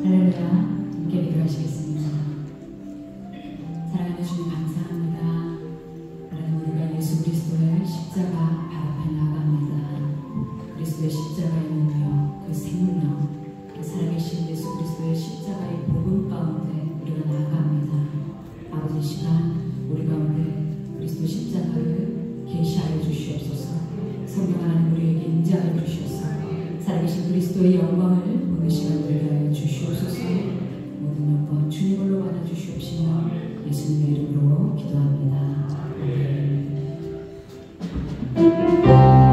할렐루야. 함께 기도하시겠습니다. 사랑하는 주님 감사합니다. 하나님, 우리가 예수 그리스도의 십자가 발 앞에 나아갑니다. 그리스도의 십자가의 능력, 그 생명, 그 살아계신 예수 그리스도의 십자가의 복음 가운데 우리가 나아갑니다. 아버지, 시간 우리 가운데 그리스도 십자가를 계시하여 주시옵소서. 성령 하나님 우리에게 인자하여 주시옵소서. 살아계신 그리스도의 영광을 보는 시간 되게 하여 주시옵소서. 모든 영광 주님으로 받아 주시옵시며 예수님의 이름으로 기도합니다. Yeah.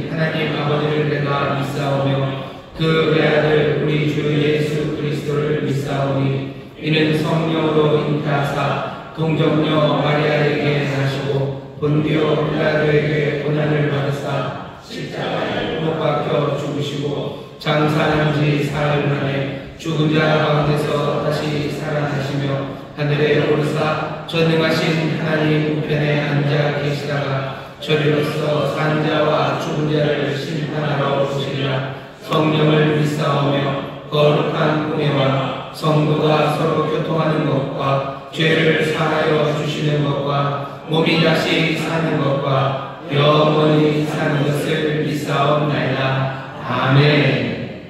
전능하신 하나님 아버지를 내가 믿사오며 그 외아들 우리 주 예수 그리스도를 믿사오니 이는 성령으로 잉태하사 동정녀 마리아에게 나시고 본디오 빌라도에게 고난을 받으사 십자가에 못 박혀 죽으시고 장사한 지 사흘 만에 죽은 자 가운데서 다시 살아나시며 하늘에 오르사 전능하신 하나님 우편에 앉아 계시다가 저리로서 산 자와 죽은 자를 심판하러 오시리라. 성령을 믿사오며 거룩한 공예와 성도가 서로 교통하는 것과 죄를 사하여 주시는 것과 몸이 다시 사는 것과 영원히 사는 것을 믿사옵나이다. 아멘.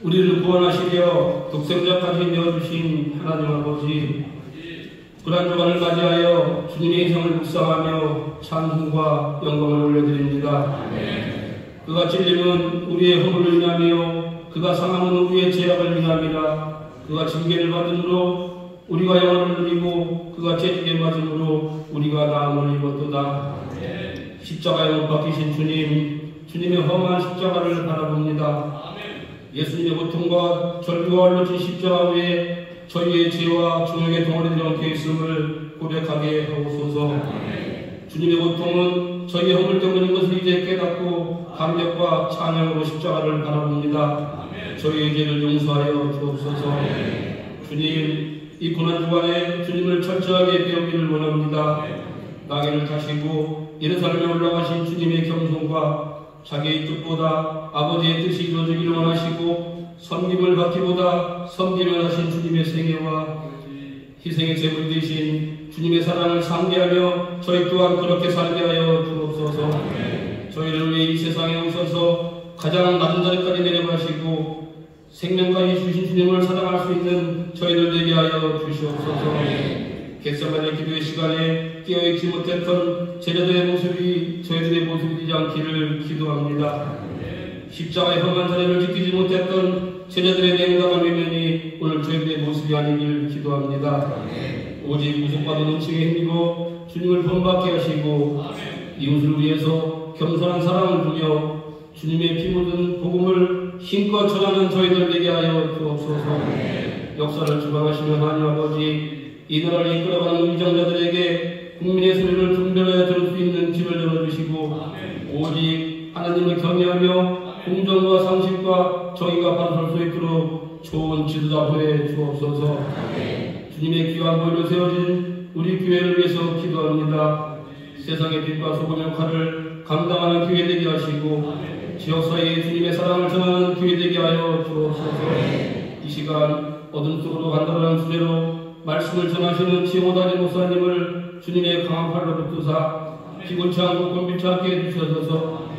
우리를 구원하시려 독생자까지 내어주신 하나님 아버지, 불안 주간을 맞이하여 주님의 희생을 묵상하며 찬송과 영광을 올려드립니다. 그가 찔림은 우리의 허물을 인하며 그가 상함은 우리의 죄악을 인함이라. 그가 징계를 받음으로 우리가 영원을 누리고 그가 채찍에 맞음으로 우리가 나음을 입었도다. 십자가에 못 박히신 주님, 주님의 험한 십자가를 바라봅니다. 예수님의 고통과 절규가 올려진 십자가 위에 저희의 죄와 종역의 덩어리들이 얹혀 있음을 고백하게 하옵소서. 주님의 고통은 저희의 허물 때문인 것을 이제 깨닫고 감격과 찬양으로 십자가를 바라봅니다. 저희의 죄를 용서하여 주옵소서. 주님, 이 고난주간에 주님을 철저하게 배우기를 원합니다. 나귀를 타시고 예루살렘에 올라가신 주님의 겸손과 자기의 뜻보다 아버지의 뜻이 이루어지기를 원하시고 섬김을 받기보다 섬기려 하신 주님의 생애와 희생의 제물이 되신 주님의 사랑을 상기하며 저희 또한 그렇게 살게 하여 주옵소서. 저희를 위해 이 세상에 오셔서 가장 낮은 자리까지 내려가시고 생명까지 주신 주님을 사랑할 수 있는 저희들 되게 하여 주시옵소서. 겟세마네 기도의 시간에 깨어있지 못했던 제자들의 모습이 저희들의 모습이 되지 않기를 기도합니다. 십자가의 험한 자리를 지키지 못했던 제자들의 냉담한 외면이 오늘 저희들의 모습이 아니길 기도합니다. 오직 구속받은 은총에 힘입어 주님을 본받게 하시고 이웃을 위해서 겸손한 사랑을 주며 주님의 피 묻은 복음을 힘껏 전하는 저희들 되게 하여 주옵소서. 역사를 주관하시는 하나님 아버지, 이 나라를 이끌어가는 위정자들에게 국민의 소리를 분별하여 들을 수 있는 길을 열어주시고 오직 하나님을 경외하며 공정과 상식과 정의가 바로 설 수 있도록 좋은 지도자 보내 주옵소서. 주님의 귀한 보혈로 세워진 우리 교회를 위해서 기도합니다. 세상의 빛과 소금 역할을 감당하는 교회 되게 하시고 지역사회에 주님의 사랑을 전하는 교회 되게 하여 주옵소서. 이 시간 어둠 속으로 간다라는 주제로 말씀을 전하시는 지호다니 목사님을 주님의 강한 팔로 붙드사 피곤치 않고 곤비치 않게 해주셔서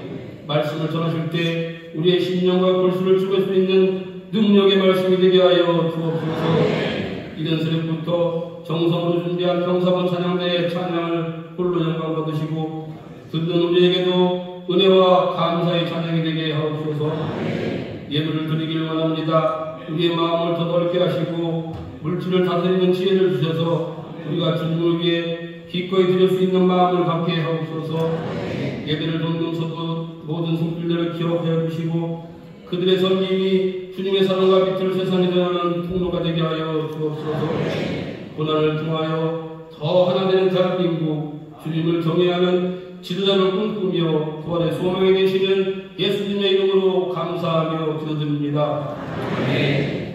말씀을 전하실 때 우리의 심령과 골수를 죽일 수 있는 능력의 말씀이 되게 하여 주옵소서. 이른 새벽부터 정성으로 준비한 평사본 찬양대의 찬양을 홀로 영광 받으시고 듣는 우리에게도 은혜와 감사의 찬양이 되게 하옵소서. 예물을 드리길 원합니다. 우리의 마음을 더 넓게 하시고 물질을 다스리는 지혜를 주셔서 우리가 주님을 위해 기꺼이 드릴 수 있는 마음을 갖게 하옵소서. 예배를 돕는서도 모든 손길들을 기억하여 주시고 그들의 섬김이 주님의 사랑과 빛을 세상에 전하는 통로가 되게 하여 주옵소서. 고난을 통하여 더 하나 되는 대한민국, 주님을 경외하는 지도자를 꿈꾸며 부활의 소망이 되시는 예수님의 이름으로 감사하며 기도드립니다. 아멘.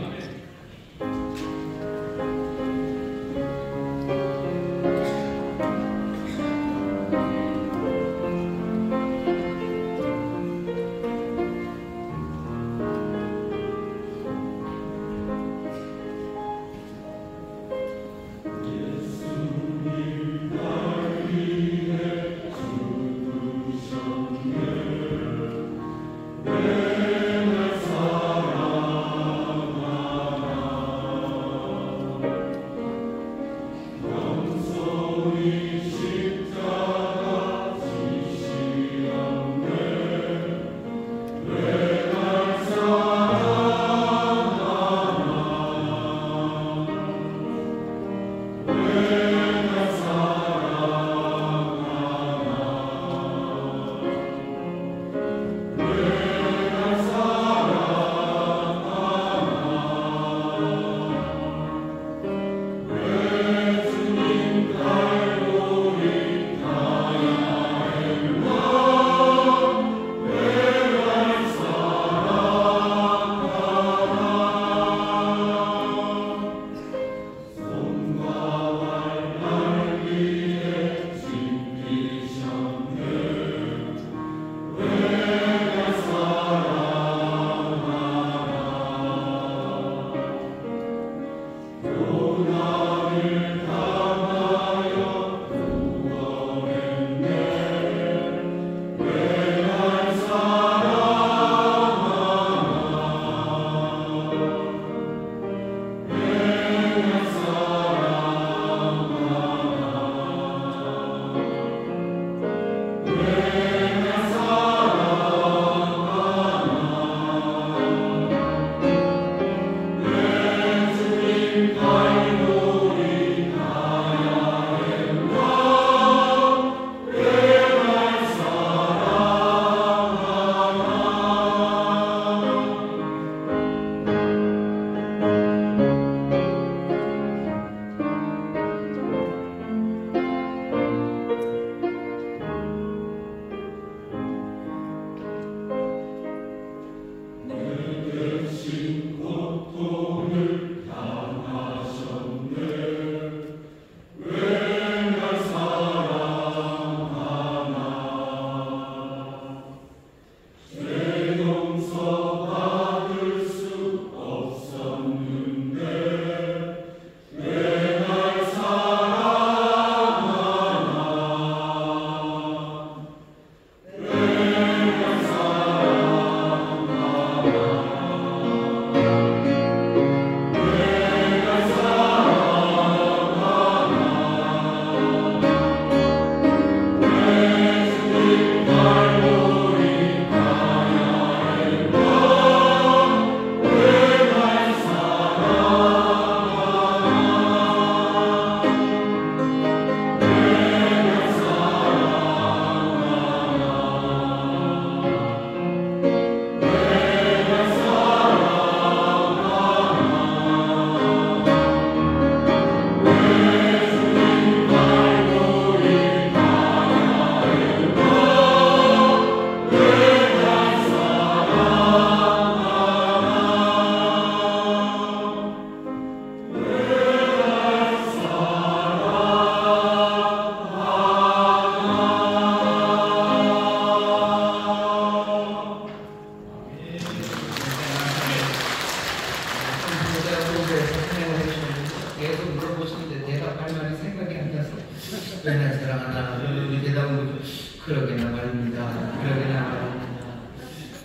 내 사랑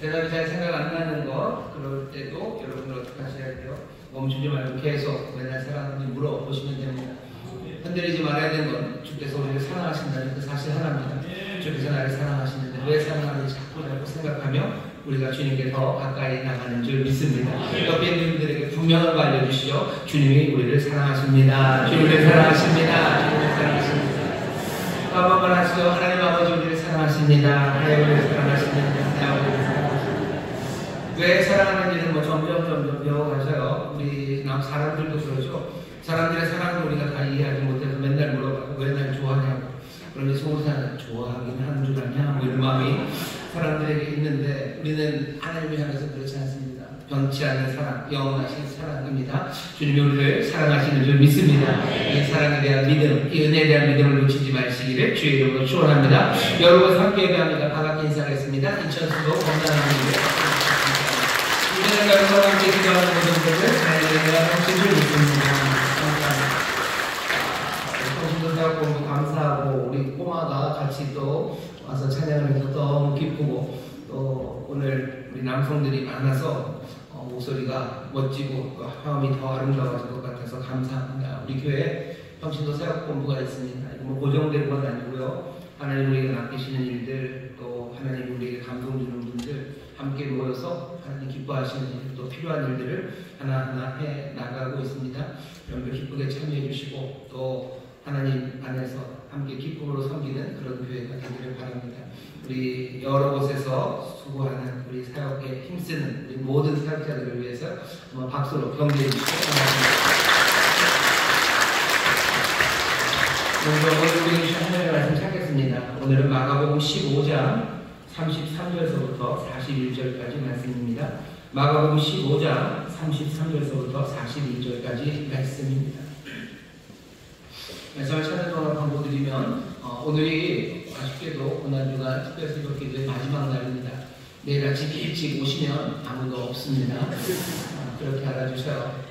대답이 잘 생각 안 나는 것, 그럴 때도 여러분들 어떻게 하셔야 돼요? 멈추지 말고 계속 맨날 사랑하는지 물어보시면 됩니다. 흔들리지 말아야 되는 건 주께서 우리를 사랑하신다는 그 사실 하나입니다. 주께서 나를 사랑하시는데 왜 사랑하는지 자꾸 생각하며 우리가 주님께 더 가까이 나가는 줄 믿습니다. 옆에 있는 분들에게 분명한 거 알려주시죠. 주님이 우리를 사랑하십니다. 주님을 사랑하십니다. 주님을 사랑하십니다. 한번만 하시죠. 하나님 아버지 우리를 사랑하십니다. 하나님 우리를 사랑하십니다. 하나님 우리를 사랑하십니다. 왜 사랑하는지는 뭐 점점 배워가셔요. 우리 사람들도 그러죠. 사람들의 사랑을 우리가 다 이해하지 못해서 맨날 물어봐요. 왜 날 좋아하냐고. 그런데 속으로는 좋아하긴 하는 줄 아냐? 뭐 이런 마음이 사람들에게 있는데 우리는 하나님을 향해서 그렇지 않습니다. 변치 않는 사랑, 영원하신 사랑입니다. 주님이 우리를 사랑하시는 줄 믿습니다. 이 사랑에 대한 믿음, 이 은혜에 대한 믿음을 놓치지 마시기를 주의 이름으로 축원합니다. 여러분 함께 예배합니다. 반갑게 인사하겠습니다. 인천수도 건강합니다. 우리는 여러분과 함께 기도하는 모든 것을 자연스레 함께 줄 믿습니다. 공부 감사하고 우리 꼬마가 같이 또 와서 찬양을 해서 너무 기쁘고 또 오늘 우리 남성들이 많아서 목소리가 멋지고 화음이 더 아름다워질 것 같아서 감사합니다. 우리 교회에 평신도 사역 본부가 있습니다. 뭐 고정된 건 아니고요. 하나님 우리에게 맡기시는 일들 또 하나님 우리에게 감동 주는 분들 함께 모여서 하나님 기뻐하시는 일 또 필요한 일들을 하나하나 해 나가고 있습니다. 여러분들 기쁘게 참여해 주시고 또 하나님 안에서 함께 기쁨으로 섬기는 그런 교회가 되기를 바랍니다. 우리 여러 곳에서 수고하는 우리 사역에 힘쓰는 우리 모든 사역자들을 위해서 한번 박수로 격려해 주시기 바랍니다. 먼저 오늘 주신 하나님의 말씀 찾겠습니다. 오늘은 마가복음 15장 33절서부터 41절까지 말씀입니다. 마가복음 15장 33절서부터 41절까지 말씀입니다. 말씀을 찾는 동안 광고드리면 오늘이 아쉽게도 고난주간 특별새벽기도의 마지막 날입니다. 내일 아침 일찍 오시면 아무도 없습니다. 그렇게 알아주세요.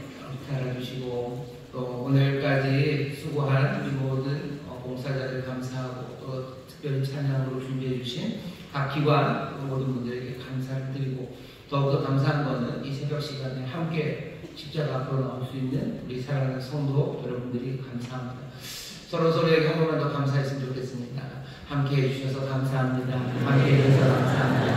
그렇게 알아주시고 또 오늘까지 수고한 우리 모든 봉사자들 감사하고 또 특별히 찬양으로 준비해 주신 각 기관 모든 분들에게 감사를 드리고 더욱더 감사한 것은 이 새벽 시간에 함께 십자가 앞으로 나올 수 있는 우리 사랑하는 성도 여러분들이 감사합니다. 서로에게 한 번만 더 감사했으면 좋겠습니다. 함께 해주셔서 감사합니다. 함께 해주셔서 감사합니다.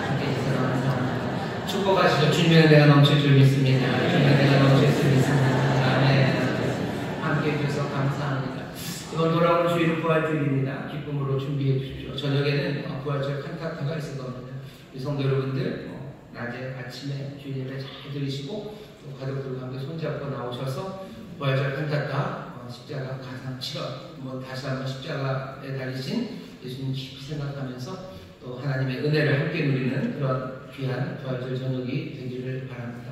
함께 해주셔서 감사합니다. 축복하시죠. 주님의 은혜가 넘칠 줄 믿습니다. 주님의 은혜가 넘칠 줄 믿습니다. 아멘. 함께 해주셔서 감사합니다. 이번 돌아오는 주일은 부활주일입니다. 기쁨으로 준비해 주십시오. 저녁에는 부활절 칸타타가 있을 겁니다. 우리 성도 여러분들 낮에 아침에 주일 예배 잘 들으시고 또 가족들과 함께 손잡고 나오셔서 부활절 칸타타 십자가 가상 7월 다시 한번 십자가에 달리신 예수님 깊이 생각하면서 또 하나님의 은혜를 함께 누리는 그런 귀한 부활절 저녁이 되기를 바랍니다.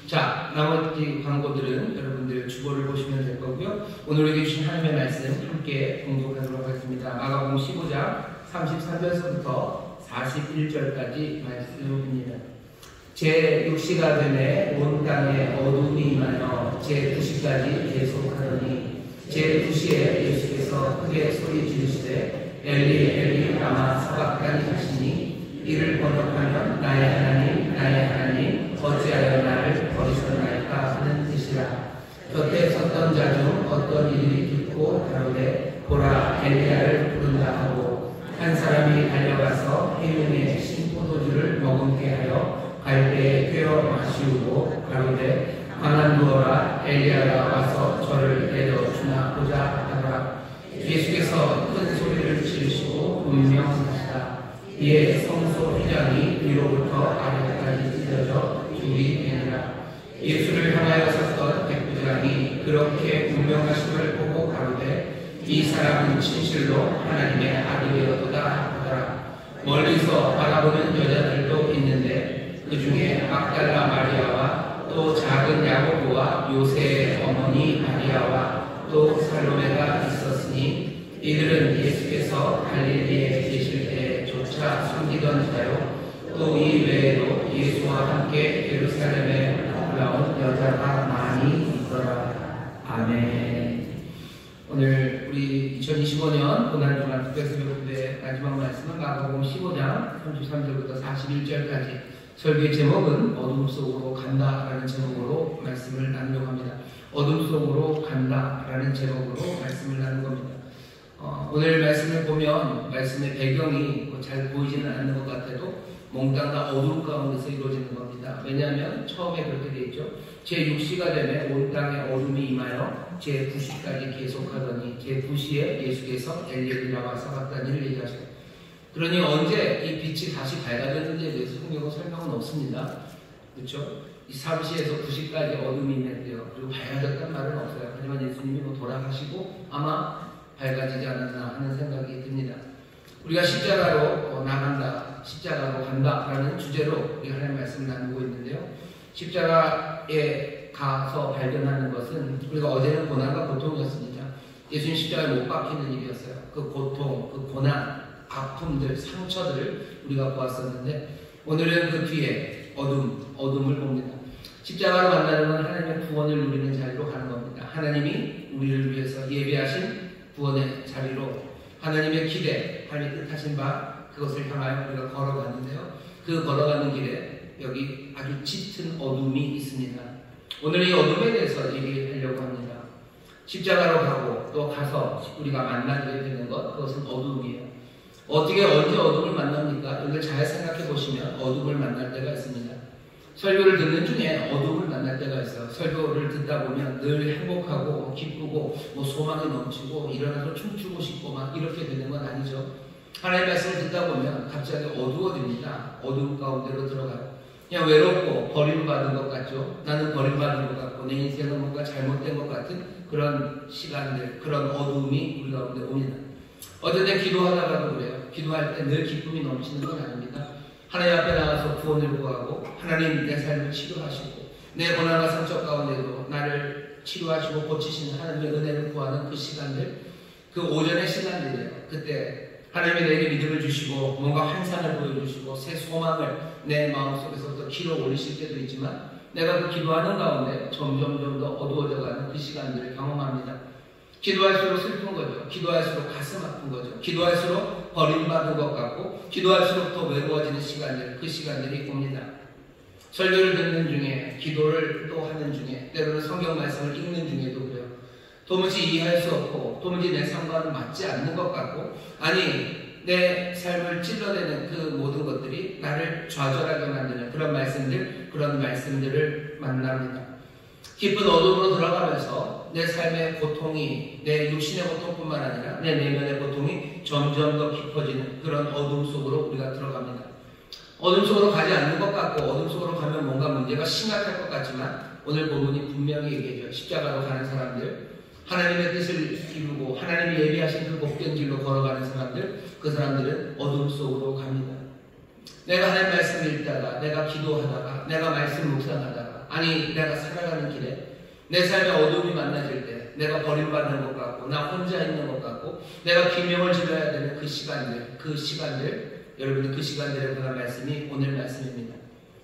자, 나머지 광고들은 여러분들 주보를 보시면 될 거고요. 오늘 우리에게 주신 하나님의 말씀 함께 공독하도록 하겠습니다. 마가복음 15장 33절서부터 41절까지 말씀입니다. 제6시가 되매 온 땅에 어둠이 임하여 제9시까지 계속하더니 제9시에 예수께서 크게 소리 지르시되 엘리 엘리 라마 사박다니 하시니 이를 번역하면 나의 하나님 나의 하나님 어찌하여 나를 버리셨나이까 하는 뜻이라. 곁에 섰던 자 중 어떤 이들이 듣고 가로되 보라 엘리야를 부른다 하고 한 사람이 달려가서 해문에 신 포도주를 머금게 하여 갈대에 꿰어 마시우고 가로되 가만두어라 엘리야가 와서 저를 내려주나 보자 하더라. 예수께서 큰 소리를 지르시고 분명하시다. 이에 성소 휘장이 위로부터 아래까지 찢어져 둘이 되니라. 예수를 향하여 섰던 백부장이 그렇게 분명하심을 보고 가로되 이 사람은 진실로 하나님의 아들이었도다 하더라. 멀리서 바라보는 여자들도 있는데 그 중에 막달라 마리아와 또 작은 야고보와 요새의 어머니 마리아와 또 살로메가 있었으니 이들은 예수께서 갈릴리에 계실 때조차 숨기던 자요 또 이 외에도 예수와 함께 예루살렘에 올라온 여자가 많이 있더라. 아멘. 오늘 우리 2025년 고난주간 특별새벽기도의 마지막 말씀은 마가복음 15장 33절부터 41절까지 설교의 제목은 어둠 속으로 간다라는 제목으로 말씀을 나누려고 합니다. 어둠 속으로 간다라는 제목으로 말씀을 나눈 겁니다. 오늘 말씀을 보면 말씀의 배경이 잘 보이지는 않는 것 같아도 몽땅 다 어둠 가운데서 이루어지는 겁니다. 왜냐하면 처음에 그렇게 되어 있죠. 제6시가 되면 온 땅에 어둠이 임하여 제9시까지 계속하더니 제9시에 예수께서 엘리야를 와서 갔다니를 얘기하죠. 그러니 언제 이 빛이 다시 밝아졌는지에 대해서 성경은 설명은 없습니다. 그렇죠? 이 3시에서 9시까지 어둠이 임했대요. 그리고 밝아졌단 말은 없어요. 하지만 예수님이 돌아가시고 아마 밝아지지 않았나 하는 생각이 듭니다. 우리가 십자가로 나간다, 십자가로 간다라는 주제로 우리가 하나님의 말씀을 나누고 있는데요. 십자가에 가서 발견하는 것은 우리가 어제는 고난과 고통이었습니다. 예수님 십자가에 못 박히는 일이었어요. 그 고통, 그 고난, 아픔들, 상처들을 우리가 보았었는데 오늘은 그 뒤에 어둠을 봅니다. 십자가로 만나는 건 하나님의 구원을 누리는 자리로 가는 겁니다. 하나님이 우리를 위해서 예배하신 구원의 자리로 하나님의 기대, 하나님의 뜻하신 바 그것을 향하여 우리가 걸어가는데요. 그 걸어가는 길에 여기 아주 짙은 어둠이 있습니다. 오늘 이 어둠에 대해서 얘기하려고 합니다. 십자가로 가고 또 가서 우리가 만나게 되는 것, 그것은 어둠이에요. 어떻게 언제 어둠을 만납니까? 여러분들 잘 생각해 보시면 어둠을 만날 때가 있습니다. 설교를 듣는 중에 어둠을 만날 때가 있어요. 설교를 듣다 보면 늘 행복하고 기쁘고 소망이 넘치고 일어나서 춤추고 싶고 막 이렇게 되는 건 아니죠. 하나님의 말씀을 듣다 보면 갑자기 어두워집니다. 어둠 가운데로 들어가요. 그냥 외롭고 버림받은 것 같죠. 나는 버림받은 것 같고 내 인생은 뭔가 잘못된 것 같은 그런 시간들, 그런 어둠이 우리 가운데 옵니다. 어떨 때 기도하다가도 그래요. 기도할 때 늘 기쁨이 넘치는 건 아닙니다. 하나님 앞에 나가서 구원을 구하고 하나님 내 삶을 치료하시고 내 고난과 상처 가운데도 나를 치료하시고 고치시는 하나님의 은혜를 구하는 그 시간들, 그 오전의 시간들이에요. 그때 하나님이 내게 믿음을 주시고 뭔가 환상을 보여주시고 새 소망을 내 마음속에서부터 길어 올리실 때도 있지만 내가 그 기도하는 가운데 점점 더 어두워져가는 그 시간들을 경험합니다. 기도할수록 슬픈 거죠. 기도할수록 가슴 아픈 거죠. 기도할수록 버림받은 것 같고 기도할수록 더 외로워지는 시간들, 그 시간들이 옵니다. 설교를 듣는 중에, 기도를 또 하는 중에, 때로는 성경 말씀을 읽는 중에도 그래요. 도무지 이해할 수 없고 도무지 내 삶과는 맞지 않는 것 같고 아니 내 삶을 찔러대는 그 모든 것들이 나를 좌절하게 만드는 그런 말씀들을 만납니다. 깊은 어둠으로 들어가면서 내 삶의 고통이, 내 육신의 고통뿐만 아니라 내 내면의 고통이 점점 더 깊어지는 그런 어둠 속으로 우리가 들어갑니다. 어둠 속으로 가지 않는 것 같고 어둠 속으로 가면 뭔가 문제가 심각할 것 같지만 오늘 본문이 분명히 얘기해줘요. 십자가로 가는 사람들, 하나님의 뜻을 이루고 하나님이 예비하신 그 복된 길로 걸어가는 사람들, 그 사람들은 어둠 속으로 갑니다. 내가 하나님 말씀을 읽다가, 내가 기도하다가, 내가 말씀 묵상하다가, 아니 내가 살아가는 길에 내 삶에 어둠이 만나질 때 내가 버림받는 것 같고 나 혼자 있는 것 같고 내가 비명을 질러야 되는 그 시간들 여러분이 그 시간들에 관한 말씀이 오늘 말씀입니다.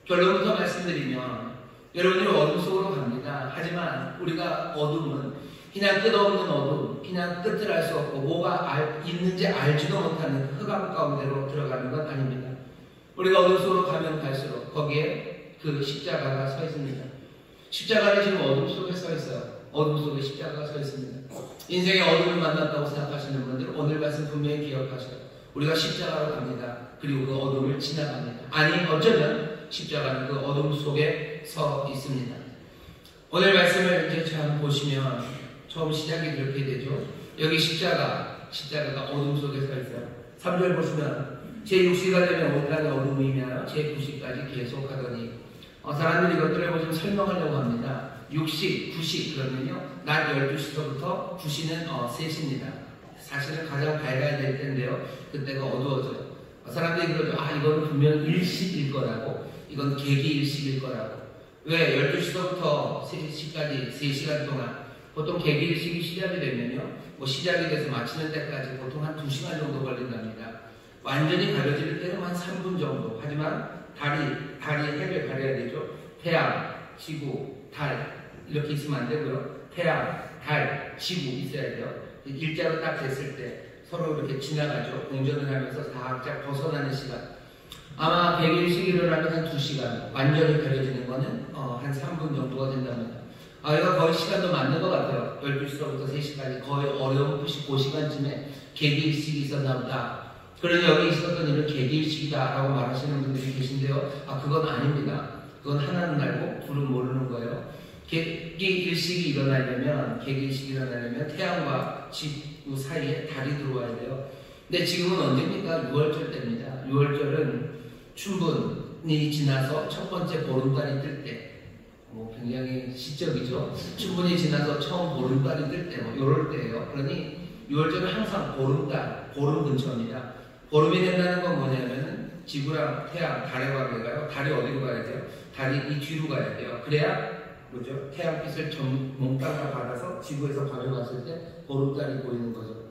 결론부터 말씀드리면 여러분이 어둠 속으로 갑니다. 하지만 우리가 어둠은 그냥 끝없는 어둠, 그냥 끝을 알 수 없고 뭐가 있는지 알지도 못하는 흑암 가운데로 들어가는 건 아닙니다. 우리가 어둠 속으로 가면 갈수록 거기에 그 십자가가 서 있습니다. 십자가는 지금 어둠 속에 서 있어요. 어둠 속에 십자가가 서 있습니다. 인생의 어둠을 만났다고 생각하시는 분들은 오늘 말씀 분명히 기억하셔요. 우리가 십자가로 갑니다. 그리고 그 어둠을 지나갑니다. 아니 어쩌면 십자가는 그 어둠 속에 서 있습니다. 오늘 말씀을 이제 잘 보시면 처음 시작이 그렇게 되죠. 여기 십자가가 어둠 속에 서 있어요. 3절 보시면 제6시가 되면 온 땅에 어둠이 임하여 제9시까지 계속하더니 사람들이 이것들을 보시면 설명하려고 합니다. 6시, 9시 그러면요 낮 12시부터 9시는 3시입니다. 사실은 가장 밝아야 될 텐데요 그때가 어두워져요. 사람들이 그러죠. 이건 분명 일식일 거라고, 이건 계기일식일 거라고. 왜? 12시부터 3시까지 3시간 동안 보통 계기일식이 시작이 되면요 시작이 돼서 마치는 때까지 보통 한 2시간 정도 걸린답니다. 완전히 가려질 때는 한 3분 정도. 하지만 달이 해를 가려야 되죠. 태양, 지구, 달 이렇게 있으면 안 되고요. 태양, 달, 지구 있어야 돼요. 일자로 딱 됐을 때 서로 이렇게 지나가죠. 공전을 하면서 살짝 벗어나는 시간. 아마 100일씩 일어나면 한 2시간, 완전히 가려지는 거는 한 3분 정도가 된답니다. 이거 거의 시간도 맞는 것 같아요. 12시부터 3시까지 거의 어렴풋이 그 시간쯤에 개기일식이 있었나 보다. 그러니 여기 있었던 일은 개기일식이다 라고 말하시는 분들이 계신데요. 그건 아닙니다. 그건 하나는 알고 둘은 모르는 거예요. 개기일식이 일어나려면 태양과 지구 사이에 달이 들어와야 돼요. 근데 지금은 언제입니까? 6월절 때입니다. 6월절은 춘분이 지나서 첫 번째 보름달이 뜰 때, 굉장히 시적이죠. 춘분이 지나서 처음 보름달이 뜰 때, 요럴 때예요. 그러니 6월절은 항상 보름 근처입니다. 보름이 된다는 건 뭐냐면은 지구랑 태양, 달에 가요. 달이 어디로 가야 돼요? 달이 이 뒤로 가야 돼요. 그래야 뭐죠? 태양빛을 몽땅 받아서 지구에서 밤에 봤을 때 보름달이 보이는 거죠.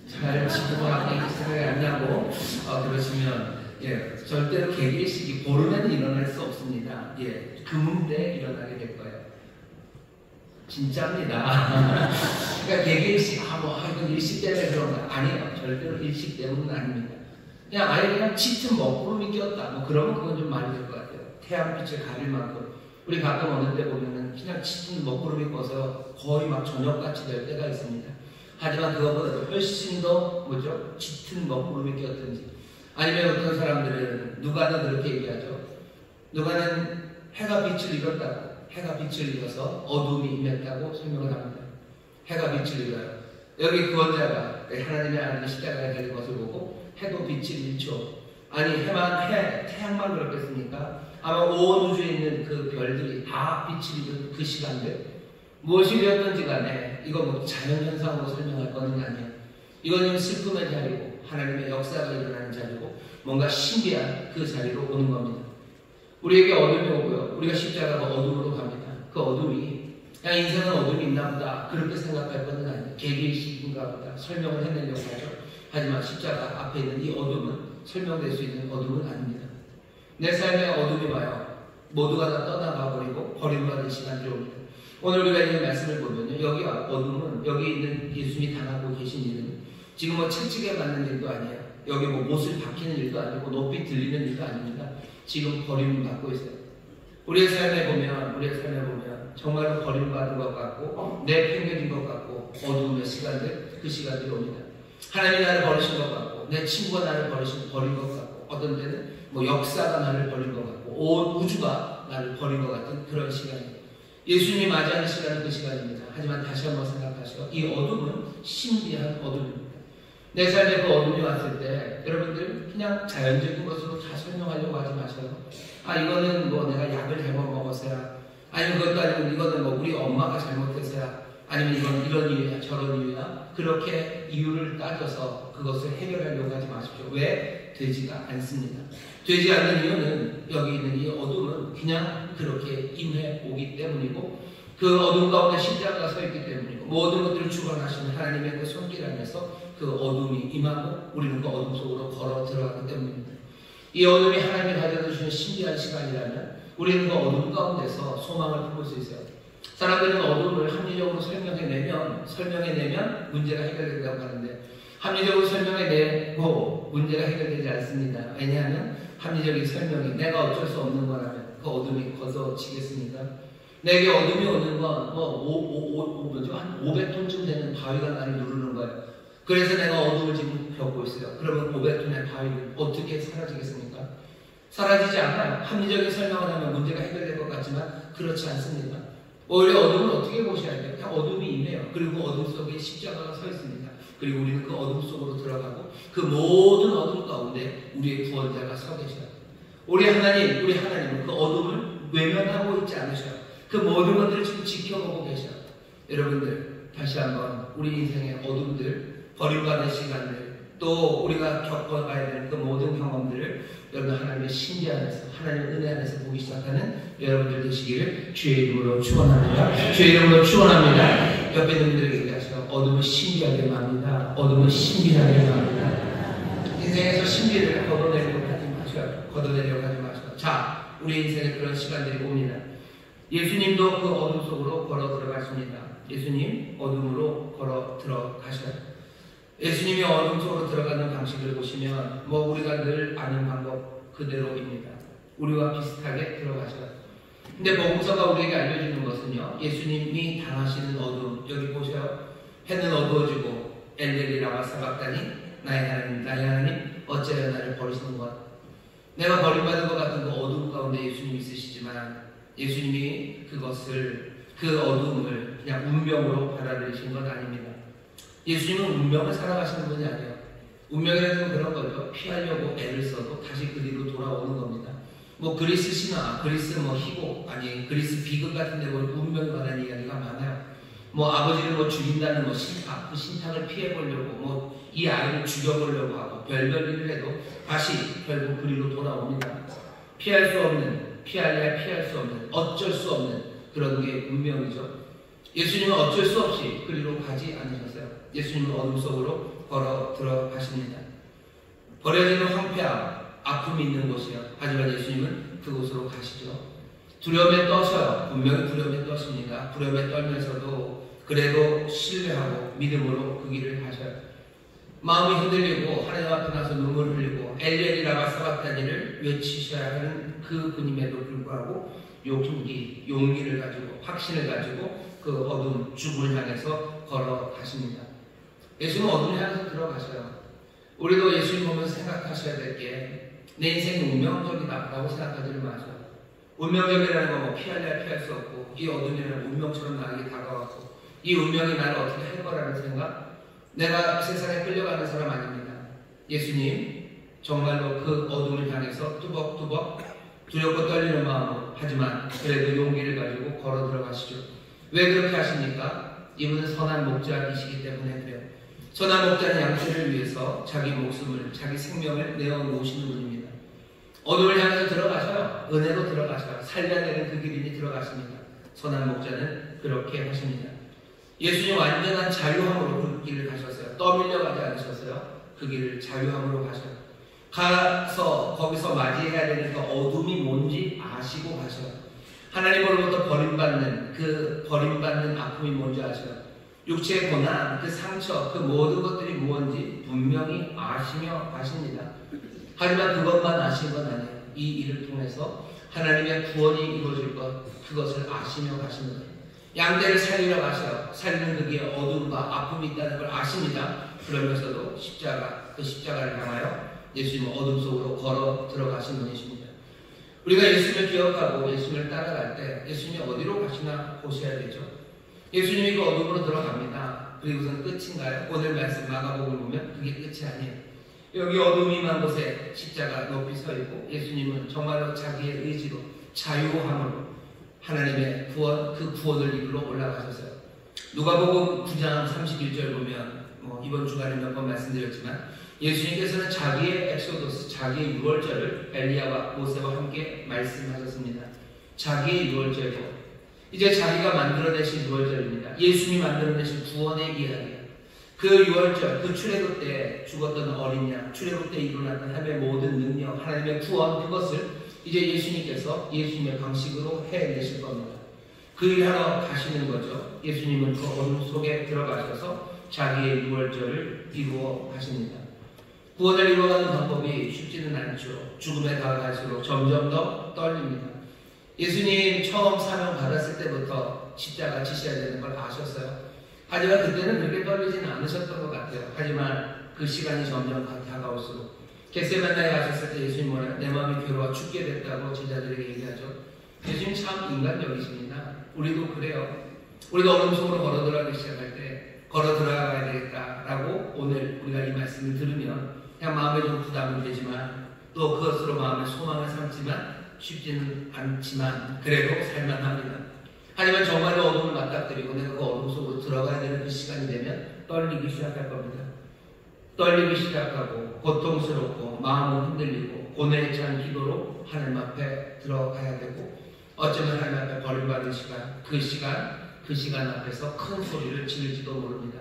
잘 지구가 생각이 안 나고 그러시면 절대로 개기일식이 보름에는 일어날 수 없습니다. 금음 때 일어나게 될 거예요. 진짜입니다. 그러니까 개기일식 이건 일식 때문에 그런 거 아니에요. 절대로 일식 때문은 아닙니다. 그냥 아예 그냥 짙은 먹구름이 꼈다. 그러면 그건 좀 말이 될 것 같아요. 태양빛을 가릴 만큼. 우리 가끔 어느 때 보면은 그냥 짙은 먹구름이 꿔서 거의 막 저녁같이 될 때가 있습니다. 하지만 그것보다도 훨씬 더 짙은 먹구름이 꼈든지, 아니면 어떤 사람들은 누가는 그렇게 얘기하죠. 누가는 해가 빛을 잃었다고, 해가 빛을 잃어서 어둠이 임했다고 설명을 합니다. 해가 빛을 잃어요. 여기 구원자가 하나님의 아들이 십자가에 달린 것을 보고 해도 빛을 잃죠. 아니 태양만 그렇겠습니까? 아마 온 우주에 있는 그 별들이 다 빛을 잃은 그 시간들, 무엇이 되었던지 간에 이거 자연현상으로 설명할 건 아니에요. 이거는 슬픔의 자리고 하나님의 역사가 일어나는 자리고 뭔가 신비한 그 자리로 오는 겁니다. 우리에게 어둠이 오고요. 우리가 십자가가 어둠으로 갑니다. 그 어둠이 그냥 인생은 어둠이 있나 보다 그렇게 생각할 건 아니에요. 개기일식인가 보다 설명을 해내려고 하죠. 하지만 십자가 앞에 있는 이 어둠은 설명될 수 있는 어둠은 아닙니다. 내 삶에 어둠이 와요. 모두가 다 떠나가 버리고 버림받은 시간들이 옵니다. 오늘 우리가 이 말씀을 보면요, 여기 어둠은, 여기 있는 예수님이 당하고 계신 일은 지금 채찍에 맞는 일도 아니에요. 여기 못을 박히는 일도 아니고 높이 들리는 일도 아닙니다. 지금 버림받고 있어요. 우리의 삶에 보면 정말로 버림받은 것 같고 내팽개진 것 같고 어두움의 시간들, 그 시간들이 옵니다. 하나님이 나를 버리신 것 같고 내 친구가 나를 버린 것 같고 어떤 때는 역사가 나를 버린 것 같고 온 우주가 나를 버린 것 같은 그런 시간입니다. 예수님이 맞이하는 시간은 그 시간입니다. 하지만 다시 한번 생각하시고 이 어둠은 신비한 어둠입니다. 내 삶에 그 어둠이 왔을 때 여러분들 그냥 자연적인 것으로 다 설명하려고 하지 마셔요. 이거는 내가 약을 잘못 먹었어야, 아니면 그것도 아니고 이거는 우리 엄마가 잘못했어야, 아니면 이건 이런 이유야 저런 이유야, 그렇게 이유를 따져서 그것을 해결하려고 하지 마십시오. 왜? 되지가 않습니다. 되지 않는 이유는 여기 있는 이 어둠은 그냥 그렇게 임해 오기 때문이고 그 어둠 가운데 십자가가 서 있기 때문이고 모든 것들을 주관하시는 하나님의 그 손길 안에서 그 어둠이 임하고 우리는 그 어둠 속으로 걸어 들어가기 때문입니다. 이 어둠이 하나님이 가져다 주시는 신비한 시간이라면 우리는 그 어둠 가운데서 소망을 품을 수 있어요. 사람들은 어둠을 합리적으로 설명해내면 문제가 해결된다고 하는데 합리적으로 설명해내고 문제가 해결되지 않습니다. 왜냐하면 합리적인 설명이 내가 어쩔 수 없는 거라면 그 어둠이 걷어지겠습니까? 내게 어둠이 오는 건 한 500톤쯤 되는 바위가 나를 누르는 거예요. 그래서 내가 어둠을 지금 겪고 있어요. 그러면 500톤의 바위는 어떻게 사라지겠습니까? 사라지지 않아요. 합리적인 설명을 하면 문제가 해결될 것 같지만 그렇지 않습니다. 오히려 어둠을 어떻게 보셔야 돼요? 그냥 어둠이 임해요. 그리고 어둠 속에 십자가가 서 있습니다. 그리고 우리는 그 어둠 속으로 들어가고 그 모든 어둠 가운데 우리의 구원자가 서 계셔요. 우리 하나님은 그 어둠을 외면하고 있지 않으셔요. 그 모든 것들을 지금 지켜보고 계셔요. 여러분들 다시 한번 우리 인생의 어둠들, 버림받은 시간들, 또 우리가 겪어가야 되는 그 모든 경험들을 여러분 하나님의 신비 안에서, 하나님의 은혜 안에서 보기 시작하는 여러분들 되시기를 주의 이름으로 축원합니다. 주의 이름으로 축원합니다. 옆에 있는 분들에게 얘기하시고 어둠은 신비하게 맙니다. 어둠은 신비하게 맙니다. 인생에서 신비를 걷어내려고 하지 마셔요. 자, 우리 인생에 그런 시간들이 옵니다. 예수님도 그 어둠 속으로 걸어 들어가십니다. 예수님 어둠으로 걸어 들어가셔요. 예수님이 어둠 속으로 들어가는 방식을 보시면 우리가 늘 아는 방법 그대로입니다. 우리와 비슷하게 들어가셔요. 근데 복음서가 우리에게 알려주는 것은요, 예수님이 당하시는 어둠, 여기 보세요. 해는 어두워지고 엘렐이 라마 사박다니 나의 하나님 어찌하여 나를 버리시는 것. 내가 버림받은 것 같은 그 어둠 가운데 예수님이 있으시지만 예수님이 그 어둠을 그냥 운명으로 받아들이신 건 아닙니다. 예수님은 운명을 살아가시는 분이 아니에요. 운명이라는 건 그런 거죠. 피하려고 애를 써도 다시 그리로 돌아오는 겁니다. 그리스 신화, 그리스 희곡, 그리스 비극 같은 데 보면 운명에 관한 이야기가 많아요. 아버지를 죽인다는 신탁, 그 신탁을 피해보려고 이 아이를 죽여보려고 하고 별별 일을 해도 다시 결국 그리로 돌아옵니다. 피할 수 없는, 피할래야 피할 수 없는, 어쩔 수 없는 그런 게 운명이죠. 예수님은 어쩔 수 없이 그리로 가지 않으셨어요. 예수님은 어둠 속으로 걸어 들어가십니다. 버려지는 황폐함, 아픔이 있는 곳이요. 하지만 예수님은 그곳으로 가시죠. 두려움에 떠셔요. 분명히 두려움에 떠십니다. 두려움에 떨면서도 그래도 신뢰하고 믿음으로 그 길을 가셔요. 마음이 흔들리고 하나님 앞에 나서 눈물을 흘리고 엘렐이 라마 사박다니를 외치셔야 하는 그 분임에도 불구하고 용기를 가지고 확신을 가지고 그 어둠 죽음을 향해서 걸어가십니다. 예수님은 어둠을 향해서 들어가셔요. 우리도 예수님 보면서 생각하셔야 될 게 내 인생이 운명적이다 라고 생각하지를 마세요. 운명적이라는 건 피할래야 피할 수 없고 이 어둠이라는 운명처럼 나에게 다가왔고 이 운명이 나를 어떻게 할 거라는 생각, 내가 세상에 끌려가는 사람 아닙니다. 예수님 정말로 그 어둠을 향해서 뚜벅뚜벅 두렵고 떨리는 마음으로, 하지만 그래도 용기를 가지고 걸어 들어가시죠. 왜 그렇게 하십니까? 이분은 선한 목자이시기 때문에 그래요. 선한 목자는 양떼를 위해서 자기 목숨을, 자기 생명을 내어놓으시는 분입니다. 어둠을 향해서 들어가셔요. 은혜로 들어가셔요. 살려내는 그 길이니 들어가십니다. 선한 목자는 그렇게 하십니다. 예수님 완전한 자유함으로 그 길을 가셨어요. 떠밀려 가지 않으셨어요. 그 길을 자유함으로 가셔요. 가서 거기서 맞이해야 되는 그 어둠이 뭔지 아시고 가셔요. 하나님으로부터 버림받는 아픔이 뭔지 아셔요. 육체의 고난, 그 상처, 그 모든 것들이 무엇인지 분명히 아시며 가십니다. 하지만 그것만 아신 건 아니에요. 이 일을 통해서 하나님의 구원이 이루어질 것, 그것을 아시며 가시는 거예요. 양떼를 살리러 가셔요. 살리는 그 길에 어둠과 아픔이 있다는 걸 아십니다. 그러면서도 그 십자가를 향하여 예수님은 어둠 속으로 걸어 들어가신 분이십니다. 우리가 예수님을 기억하고 예수님을 따라갈 때 예수님이 어디로 가시나 보셔야 되죠. 예수님이 그 어둠으로 들어갑니다. 그리고서는 끝인가요? 오늘 말씀 마가복음을 보면 그게 끝이 아니에요. 여기 어둠이 임한 곳에 십자가 높이 서 있고 예수님은 정말로 자기의 의지로 자유함으로 하나님의 구원, 그 구원을 이끌어 올라가셨어요. 누가복음 9장 31절 보면 이번 주간에 몇 번 말씀드렸지만 예수님께서는 자기의 엑소도스, 자기의 유월절을 엘리야와 모세와 함께 말씀하셨습니다. 자기의 유월절이요. 이제 자기가 만들어내신 유월절입니다. 예수님이 만들어내신 구원의 이야기. 그 유월절, 그 출애굽 때 죽었던 어린 양, 출애굽 때 일어났던 하나님의 모든 능력, 하나님의 구원, 그것을 이제 예수님께서 예수님의 방식으로 해내실 겁니다. 그 일하러 가시는 거죠. 예수님은 그 어둠 속에 들어가셔서 자기의 유월절을 이루어 가십니다. 구원을 이루어가는 방법이 쉽지는 않죠. 죽음에 다가갈수록 점점 더 떨립니다. 예수님 처음 사명 받았을 때부터 십자가 지셔야 되는 걸 아셨어요. 하지만 그때는 그렇게 떨리지는 않으셨던 것 같아요. 하지만 그 시간이 점점 다가올수록 겟세마네에 가셨을 때 예수님 뭐래요? 내 마음이 괴로워 죽게 됐다고 제자들에게 얘기하죠. 예수님 참 인간적이십니다. 우리도 그래요. 우리도 어둠 속으로 걸어 들어가기 시작할 때 걸어 들어가야 되겠다라고 오늘 우리가 이 말씀을 들으면 그냥 마음에 좀 부담은 되지만 또 그것으로 마음의 소망을 삼지만 쉽지는 않지만 그래도 살만합니다. 하지만 정말로 어둠을 맞닥뜨리고 내가 그 어둠 속으로 들어가야 되는 그 시간이 되면 떨리기 시작할 겁니다. 떨리기 시작하고 고통스럽고 마음은 흔들리고 고뇌에 찬 기도로 하나님 앞에 들어가야 되고 어쩌면 하나님 앞에 버림받은 시간, 그 시간 앞에서 큰 소리를 지를지도 모릅니다.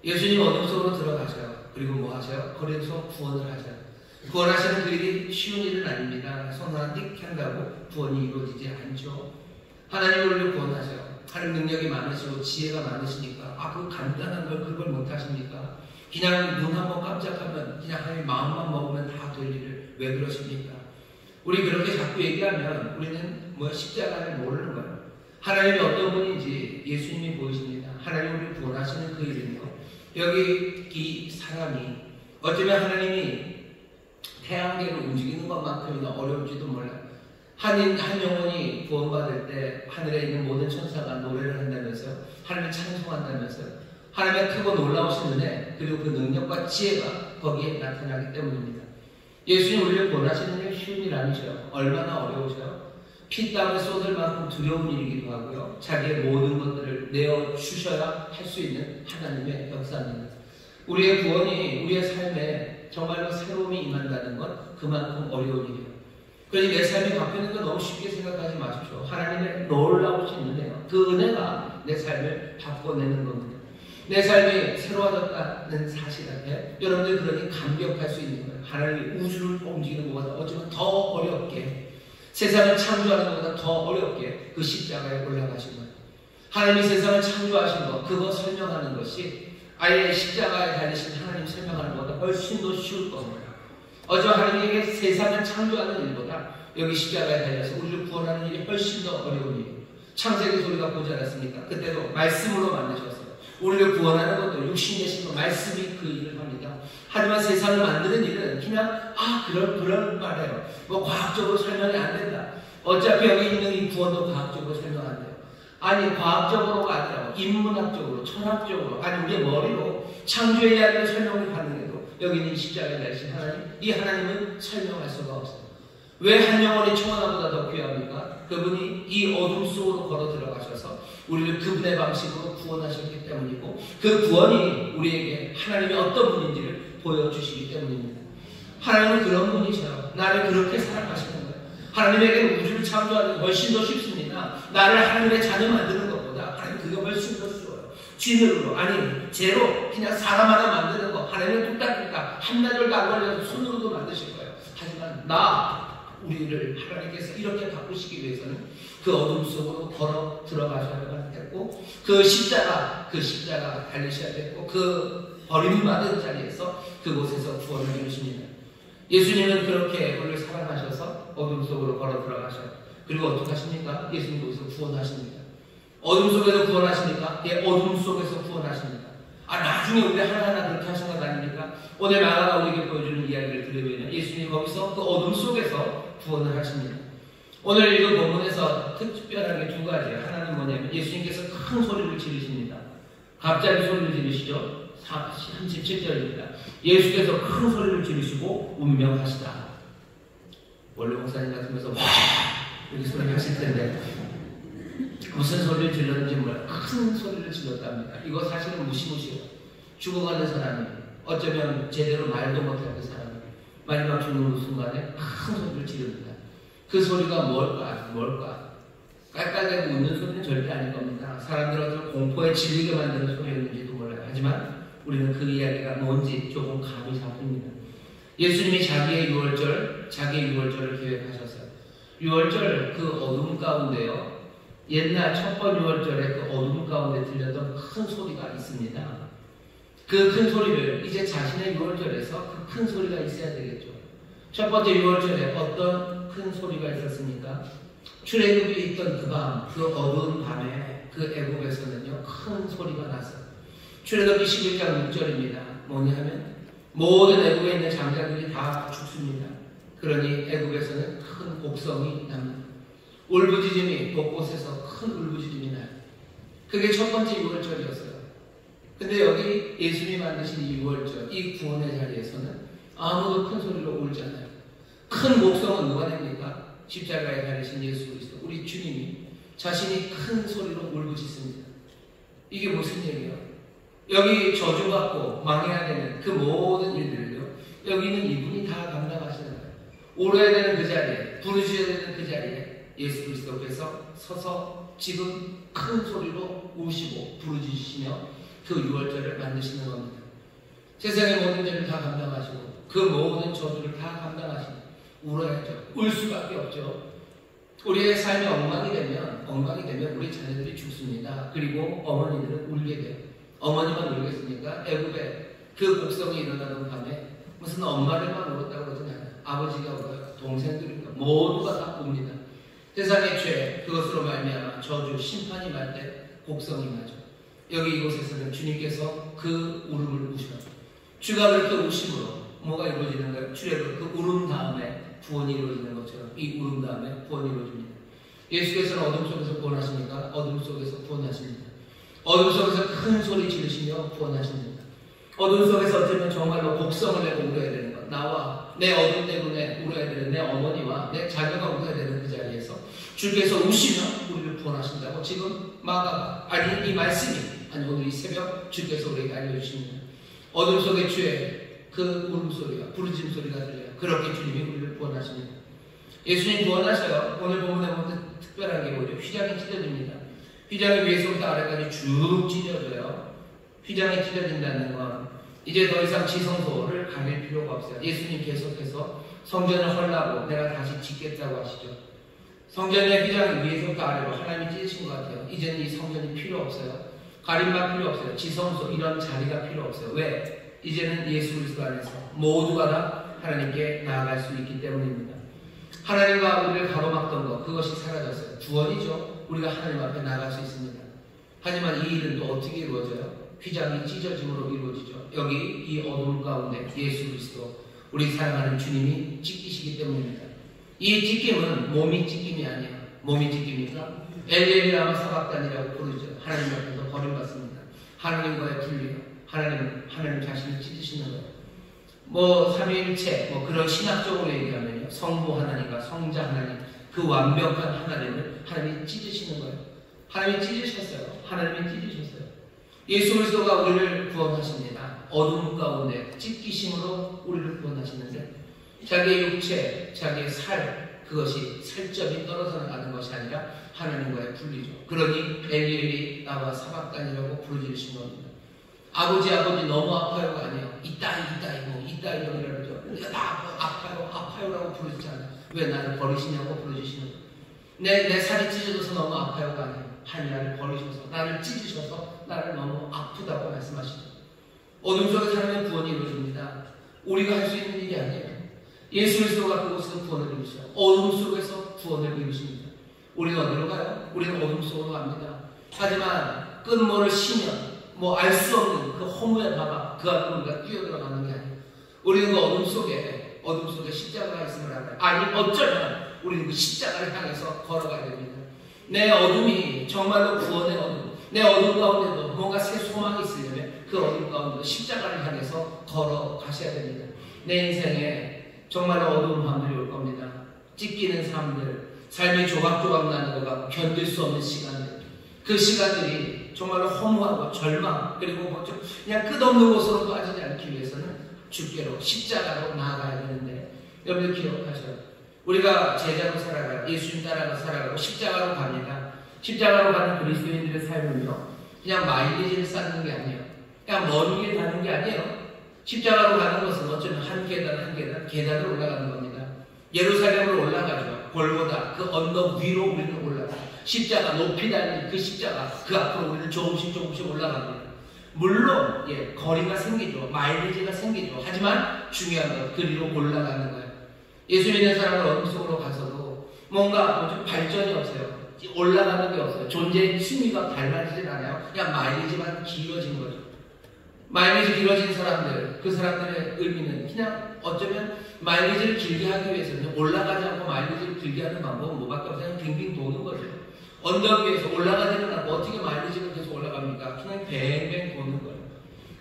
예수님 어둠 속으로 들어가셔요. 그리고 뭐 하세요? 거기서 구원을 하셔요. 구원하시는 그 일이 쉬운 일은 아닙니다. 손 하나 띡 한다고 구원이 이루어지지 않죠. 하나님 우리를 구원하셔요. 하나님 능력이 많으시고 지혜가 많으시니까 그 간단한 걸 그걸 못하십니까? 그냥 눈 한번 깜짝하면 그냥 하나님 마음만 먹으면 다 될 일을 왜 그러십니까? 우리 그렇게 자꾸 얘기하면 우리는 십자가를 모르는 거예요. 하나님이 어떤 분인지 예수님이 보이십니다. 하나님 우리를 구원하시는 그 일은요. 여기 이 사람이 어쩌면 하나님이 태양계를 움직이는 것만큼이나 어려울지도 몰라요. 한 영혼이 구원받을 때 하늘에 있는 모든 천사가 노래를 한다면서요. 하나님을 찬송한다면서요. 하나님의 크고 놀라우신 은혜 그리고 그 능력과 지혜가 거기에 나타나기 때문입니다. 예수님 우리를 구원하시는 게 쉬운 일 아니죠. 얼마나 어려우셔요. 피땀을 쏟을 만큼 두려운 일이기도 하고요. 자기의 모든 것들을 내어주셔야 할 수 있는 하나님의 역사입니다. 우리의 구원이 우리의 삶에 정말로 새로움이 임한다는 건 그만큼 어려운 일이에요. 그러니 내 삶이 바뀌는 건 너무 쉽게 생각하지 마십시오. 하나님의 놀라우신 은혜요. 그 은혜가 내 삶을 바꿔내는 겁니다. 내 삶이 새로워졌다는 사실 앞에 여러분들 그러니 감격할 수 있는 거예요. 하나님이 우주를 움직이는 것보다 어쩌면 더 어렵게 세상을 창조하는 것보다 더 어렵게 그 십자가에 올라가신 거예요. 하나님이 세상을 창조하신 것 그거 설명하는 것이 아예 십자가에 달리신 하나님 설명하는 것보다 훨씬 더 쉬울 겁니다. 어쩌면 하나님에게 세상을 창조하는 일보다 여기 십자가에 달려서 우리를 구원하는 일이 훨씬 더 어려운 일이에요. 창세기 소리가 보지 않았습니까? 그때도 말씀으로 만드셨어요. 우리를 구원하는 것도 육신 되신 것 말씀이 그 일을 합니다. 하지만 세상을 만드는 일은 그냥 그런 말이에요. 과학적으로 설명이 안 된다. 어차피 여기 있는 이 구원도 과학적으로 설명 안 돼요. 아니 과학적으로가 아니라 인문학적으로 철학적으로 아니 우리의 머리로 창조의 이야기를 설명을 가능해도 여기 있는 십자가에 달리신 하나님 이 하나님은 설명할 수가 없어요. 왜 한 영혼이 천하보다 더 귀합니까? 그분이 이 어둠 속으로 걸어 들어가셔서 우리를 그분의 방식으로 구원하셨기 때문이고 그 구원이 우리에게 하나님이 어떤 분인지를 보여주시기 때문입니다. 하나님은 그런 분이셔요. 나를 그렇게 사랑하시는 거예요. 하나님에게는 우주를 창조하는 게 훨씬 더 쉽습니다. 나를 하나님의 자녀 만드는 것보다 하나님 그게 훨씬 더 쉬워요. 쥐으로 아니 재로 그냥 사람 하나 만드는 거 하나님은 뚝딱뚝딱 한나절도 안 걸려서 손으로도 만드실 거예요. 하지만 우리를 하나님께서 이렇게 바꾸시기 위해서는 그 어둠 속으로 걸어 들어가셔야 됐고 그 십자가 달리셔야 됐고 그 버림받은 자리에서 그곳에서 구원을 이루십니다. 예수님은 그렇게 우리를 사랑하셔서 어둠 속으로 걸어 들어가셔요. 그리고 어떻게 하십니까? 예수님 거기서 구원하십니다. 어둠 속에서 구원하십니까? 예, 어둠 속에서 구원하십니다. 나중에 우리 하나하나 그렇게 하신 것 아닙니까? 오늘 마가가 우리에게 보여주는 이야기를 들으면 예수님 거기서 그 어둠 속에서 구원을 하십니다. 오늘 읽은 본문에서 특별하게 두 가지예요. 하나는 뭐냐면 예수님께서 큰 소리를 지르십니다. 갑자기 소리를 지르시죠. 37절입니다. 예수께서 큰 소리를 지르시고 운명하시다. 원래 목사님 같으면서 와 이렇게 소리를 하실 텐데 무슨 소리를 질렀는지 몰라요. 큰 소리를 질렀답니다. 이거 사실은 무시무시해요. 죽어가는 사람이 어쩌면 제대로 말도 못할 그 사람이 마지막 죽는 순간에 큰 소리를 지릅니다. 그 소리가 뭘까? 깔깔대고 웃는 소리는 절대 아닐 겁니다. 사람들을 공포에 질리게 만드는 소리였는지도 몰라요. 하지만 우리는 그 이야기가 뭔지 조금 감이 잡힙니다. 예수님이 자기의 유월절을 계획하셨어요. 유월절 그 어둠 가운데요. 옛날 첫번 유월절에 그 어둠 가운데 들렸던 큰 소리가 있습니다. 그 큰 소리를 이제 자신의 유월절에서 그 큰 소리가 있어야 되겠죠. 첫 번째 유월절에 어떤 큰 소리가 있었습니까? 출애굽에 있던 그 밤, 그 어두운 밤에 그 애굽에서는요 큰 소리가 났어요. 출애굽기 11장 6절입니다. 뭐냐면 모든 애굽에 있는 장자들이 다 죽습니다. 그러니 애굽에서는 큰 곡성이 납니다. 울부짖음이 곳곳에서 큰 울부짖음이 나요. 그게 첫 번째 유월절이었어요. 근데 여기 예수님이 만드신 이 유월절, 이 구원의 자리에서는 아무도 큰 소리로 울잖아요. 큰 목성은 누가 냅니까? 십자가에 달리신 예수 그리스도, 우리 주님이 자신이 큰 소리로 울부짖습니다. 이게 무슨 얘기예요? 여기 저주받고 망해야 되는 그 모든 일들을요, 여기 있는 이분이 다 감당하시는 거예요. 울어야 되는 그 자리에, 부르셔야 되는 그 자리에 예수 그리스도께서 서서 지금 큰 소리로 우시고 부르짖으시며 그 유월절을 만드시는 겁니다. 세상의 모든 죄를 다 감당하시고 그 모든 저주를 다 감당하시고 울어야죠. 울 수밖에 없죠. 우리의 삶이 엉망이 되면 우리 자녀들이 죽습니다. 그리고 어머니들은 울게 돼요. 어머니만 울겠습니까? 애굽에 그 곡성이 일어나던 밤에 무슨 엄마들만 울었다고 그러지 않아요. 아버지가 울어요. 동생들이 울어요. 모두가 다 웁니다. 세상의 죄, 그것으로 말미암아 저주, 심판이 말 때 곡성이 나죠. 여기 이곳에서는 주님께서 그 울음을 우셔요. 주가 그렇게 우심으로 뭐가 이루어지는 거예요? 출애굽 그 울음 다음에 구원이 이루어지는 것처럼 이 울음 다음에 구원이 이루어집니다. 예수께서는 어둠 속에서 구원하십니까? 어둠 속에서 구원하십니다. 어둠 속에서 큰 소리 지르시며 구원하십니다. 어둠 속에서 어쩌면 정말로 곡성을 내고 울어야 되는 것, 나와 내 어둠 때문에 울어야 되는 내 어머니와 내 자녀가 울어야 되는 그 자리에서 주께서 우시며 우리를 구원하신다고 지금 마가가 아니 이 말씀이 아니 오늘 이 새벽 주께서 우리에게 알려주십니다. 어둠 속의 주의 그 울음소리가 부르짖음 소리가 들려요. 그렇게 주님이 우리를 구원하십니다. 예수님 구원하셔요. 오늘 본문에 보면 특별한 게 뭐죠? 휘장이 찢어집니다. 휘장이 위에서부터 아래까지 쭉 찢어져요. 휘장이 찢어진다는 건 이제 더 이상 지성소를 가릴 필요가 없어요. 예수님 계속해서 성전을 헐라고 내가 다시 짓겠다고 하시죠. 성전의 휘장이 위에서부터 아래로 하나님이 찢으신 것 같아요. 이제는 이 성전이 필요 없어요. 가림막 필요 없어요. 지성소 이런 자리가 필요 없어요. 왜? 이제는 예수 그리스도 안에서 모두가 다 하나님께 나아갈 수 있기 때문입니다. 하나님과 우리를 가로막던 것 그것이 사라졌어요. 구원이죠. 우리가 하나님 앞에 나아갈 수 있습니다. 하지만 이 일은 또 어떻게 이루어져요? 휘장이 찢어짐으로 이루어지죠. 여기 이 어둠 가운데 예수 그리스도 우리 사랑하는 주님이 찢기시기 때문입니다. 이 찢김은 몸이 찢김이 아니에요. 몸이 찢깁니까? 엘리엘라마 사박단이라고 부르죠. 하나님 앞에서 버림받습니다. 하나님과의 분리요. 하나님 자신을 찢으시는 거예요. 뭐 삼위일체 뭐 그런 신학적으로 얘기하면요. 성부 하나님과 성자 하나님 그 완벽한 하나님을 하나님이 찢으시는 거예요. 하나님이 찢으셨어요. 하나님이 찢으셨어요. 예수 그리스도가 우리를 구원하십니다. 어둠 가운데 찢기심으로 우리를 구원하시는데 자기의 육체, 자기의 살 그것이 살점이 떨어져 나가는 것이 아니라 하나님과의 분리죠. 그러니 엘리엘이 나와 사박단이라고 부르짖으신 겁니다. 아버지 너무 아파요가 아니에요. 이따이 병이라죠. 우리가 다 아파요라고 부르지 않아요. 왜 나를 버리시냐고 부르짖으시는 거예요. 내 살이 찢어져서 너무 아파요가 아니에요. 하나님 나를 버리셔서 나를 찢으셔서 나를 너무 아프다고 말씀하시죠. 어둠 속에서 하나님의 구원이 이루어집니다. 우리가 할 수 있는 일이 아니에요. 예수 그리스도가 그곳에서 구원을 이루셔요. 어둠 속에서 구원을 이루십니다. 우리는 어디로 가요? 우리는 어둠 속으로 갑니다. 하지만 끝모를 쉬면 알 수 없는 그 허무의 바다 그 안으로 우리가 뛰어들어가는 게 아니에요. 우리는 그 어둠 속에 십자가가 있음을 알아요. 아니 어쩌면 우리는 그 십자가를 향해서 걸어가야 됩니다. 내 어둠이 정말로 구원의 어둠, 내 어둠 가운데도 뭔가 새 소망이 있으려면 그 어둠 가운데도 십자가를 향해서 걸어가셔야 됩니다. 내 인생에 정말로 어두운 밤들이 올 겁니다. 찢기는 삶들, 삶이 조각조각 나는 것과 견딜 수 없는 시간들, 그 시간들이 정말로 허무하고 절망 그리고 그냥 끝없는 곳으로 빠지지 않기 위해서는 주께로 십자가로 나아가야 되는데 여러분들 기억하셔요. 우리가 제자로 살아가요. 예수님 따라가 살아가고 십자가로 갑니다. 십자가로 가는 그리스도인들의 삶은요 그냥 마일리지를 쌓는 게 아니에요. 그냥 먼 길 가는 게 아니에요. 십자가로 가는 것은 어쩌면 한 계단 계단을 올라가는 겁니다. 예루살렘으로 올라가죠. 골고다 그 언덕 위로 우리는 올라가요. 십자가 높이 달린 그 십자가 그 앞으로 우리는 조금씩 올라갑니다. 물론 거리가 생기죠. 마일리지가 생기죠. 하지만 중요한 건 그 위로 올라가는 거예요. 예수 믿는 사람은 어둠 속으로 가서도 뭔가 발전이 없어요. 올라가는 게 없어요. 존재의 취미가 닮아지진 않아요. 그냥 마일리지만 길어진 거죠. 마일리지 길어진 사람들, 그 사람들의 의미는 그냥 어쩌면 마일리지를 길게 하기 위해서는 올라가지 않고 마일리지를 길게 하는 방법은 뭐밖에 없어요. 그냥 빙빙 도는 거죠. 언덕 위에서 올라가지는 않고 어떻게 마일리지가 계속 올라갑니까? 그냥 뱅뱅 도는 거예요.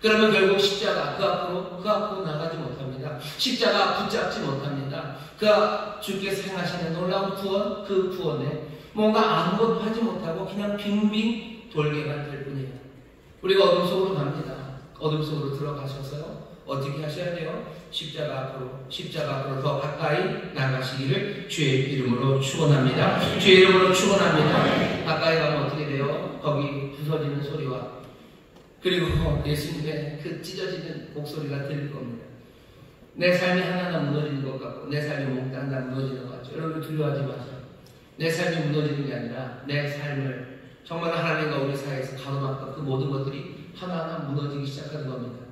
그러면 결국 십자가 그 앞으로 나가지 못합니다. 십자가 붙잡지 못합니다. 주께서 행하시는 놀라운 구원, 그 구원에 뭔가 아무것도 하지 못하고 그냥 빙빙 돌게만 될 뿐이에요. 우리가 어둠 속으로 갑니다. 어둠 속으로 들어가셔서요. 어떻게 하셔야 돼요? 십자가 앞으로 더 가까이 나가시기를 주의 이름으로 축원합니다. 주의 이름으로 축원합니다. 가까이 가면 어떻게 돼요? 거기 부서지는 소리와 그리고 예수님의 그 찢어지는 목소리가 들릴 겁니다. 내 삶이 하나하나 무너지는 것 같고 내 삶이 몽땅 다 무너지는 것 같죠. 여러분 두려워하지 마세요. 내 삶이 무너지는 게 아니라 내 삶을 정말 하나님과 우리 사이에서 가로막던 그 모든 것들이 하나하나 무너지기 시작하는 겁니다.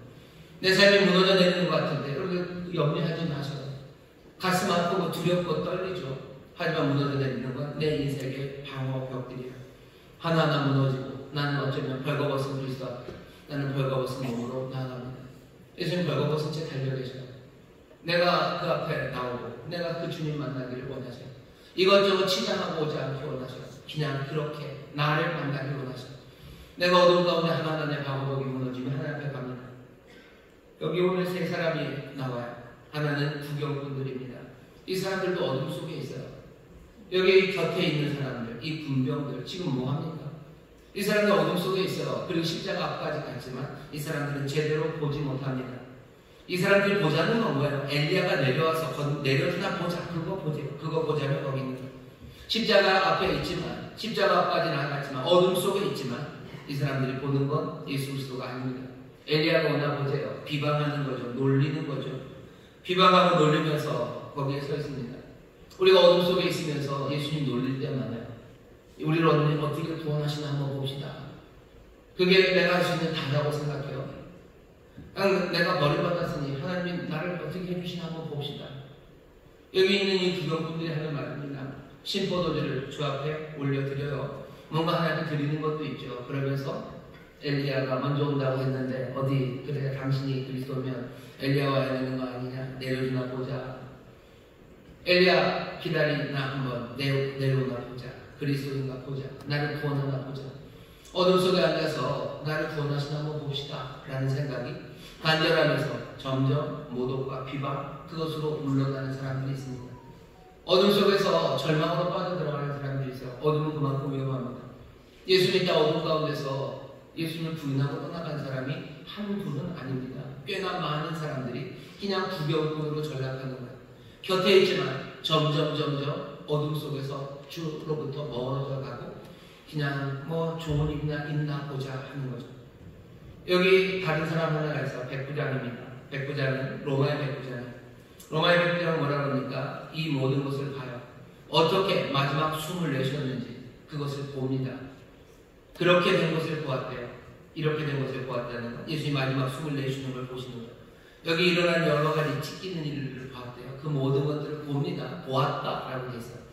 내 삶이 무너져 내리는 것 같은데 여러분 염려하지 마세요. 가슴 아프고 두렵고 떨리죠. 하지만 무너져 내리는 건 내 인생의 방어벽들이야. 하나하나 무너지고 나는 어쩌면 벌거벗은 그리스도 앞에 나는 벌거벗은 몸으로 나아갑니다. 예수님 벌거벗은 채 달려 계셔요. 내가 그 앞에 나오고 내가 그 주님 만나기를 원하세요. 이것저것 치장하고 오지 않기 원하세요. 그냥 그렇게 나를 만나기 원하세요. 내가 어두운 가운데 하나하나 내 방어벽이 무너지면 하나님 앞에 갑니다. 여기 오늘 세 사람이 나와요. 하나는 구경꾼들입니다. 이 사람들도 어둠 속에 있어요. 여기 곁에 있는 사람들, 이 군병들 지금 뭐합니까? 이 사람들 어둠 속에 있어요. 그리고 십자가 앞까지 갔지만 이 사람들은 제대로 보지 못합니다. 이 사람들이 보자는 건 뭐예요? 엘리야가 내려와서 내려주나 보자. 그거 보자면 거기 있는 거예요. 십자가 앞에 있지만 십자가 앞까지 나아갔지만 어둠 속에 있지만 이 사람들이 보는 건 예수 그리스도가 아닙니다. 엘리야가 오나 보세요. 비방하는 거죠. 놀리는 거죠. 비방하고 놀리면서 거기에 서 있습니다. 우리가 어둠 속에 있으면서 예수님 놀릴 때 많아요. 우리를 어떻게 구원하시나 한번 봅시다. 그게 내가 할 수 있는 다라고 생각해요. 내가 버림받았으니 하나님이 나를 어떻게 해주시나 한번 봅시다. 여기 있는 이 구경꾼들이 하는 말입니다. 신포도주를 주 앞에 올려드려요. 뭔가 하나님 드리는 것도 있죠. 그러면서 엘리야가 먼저 온다고 했는데 어디 그래 당신이 그리스도면 엘리야 와야 되는 거 아니냐. 내려주나 보자. 엘리야 기다리나 한번 내려오나 보자. 그리스도인가 보자. 나를 구원하나 보자. 어둠 속에 앉아서 나를 구원하시나 한번 봅시다 라는 생각이 간절하면서 점점 모독과 비방 그것으로 물러가는 사람들이 있습니다. 어둠 속에서 절망으로 빠져들어가는 사람들이 있어요. 어둠은 그만큼 위험합니다. 예수님 어둠 가운데서 예수님을 부인하고 떠나간 사람이 한둘은 아닙니다. 꽤나 많은 사람들이 그냥 구경꾼으로 전락하는 거예요. 곁에 있지만 점점 어둠 속에서 주로부터 멀어져 가고 그냥 뭐 좋은 일이나 있나 보자 하는 거죠. 여기 다른 사람 하나가 있어요. 백부장입니다. 백부장은 로마의 백부장이에요. 로마의 백부장은 뭐라 그러니까 이 모든 것을 봐요. 어떻게 마지막 숨을 내쉬었는지 그것을 봅니다. 그렇게 된 것을 보았대요. 이렇게 된 것을 보았다는 건 예수님 마지막 숨을 내쉬는 걸 보시는 거예요. 여기 일어난 여러 가지 찢기는 일을 봤대요. 그 모든 것들을 봅니다. 보았다라고 되어 있어요.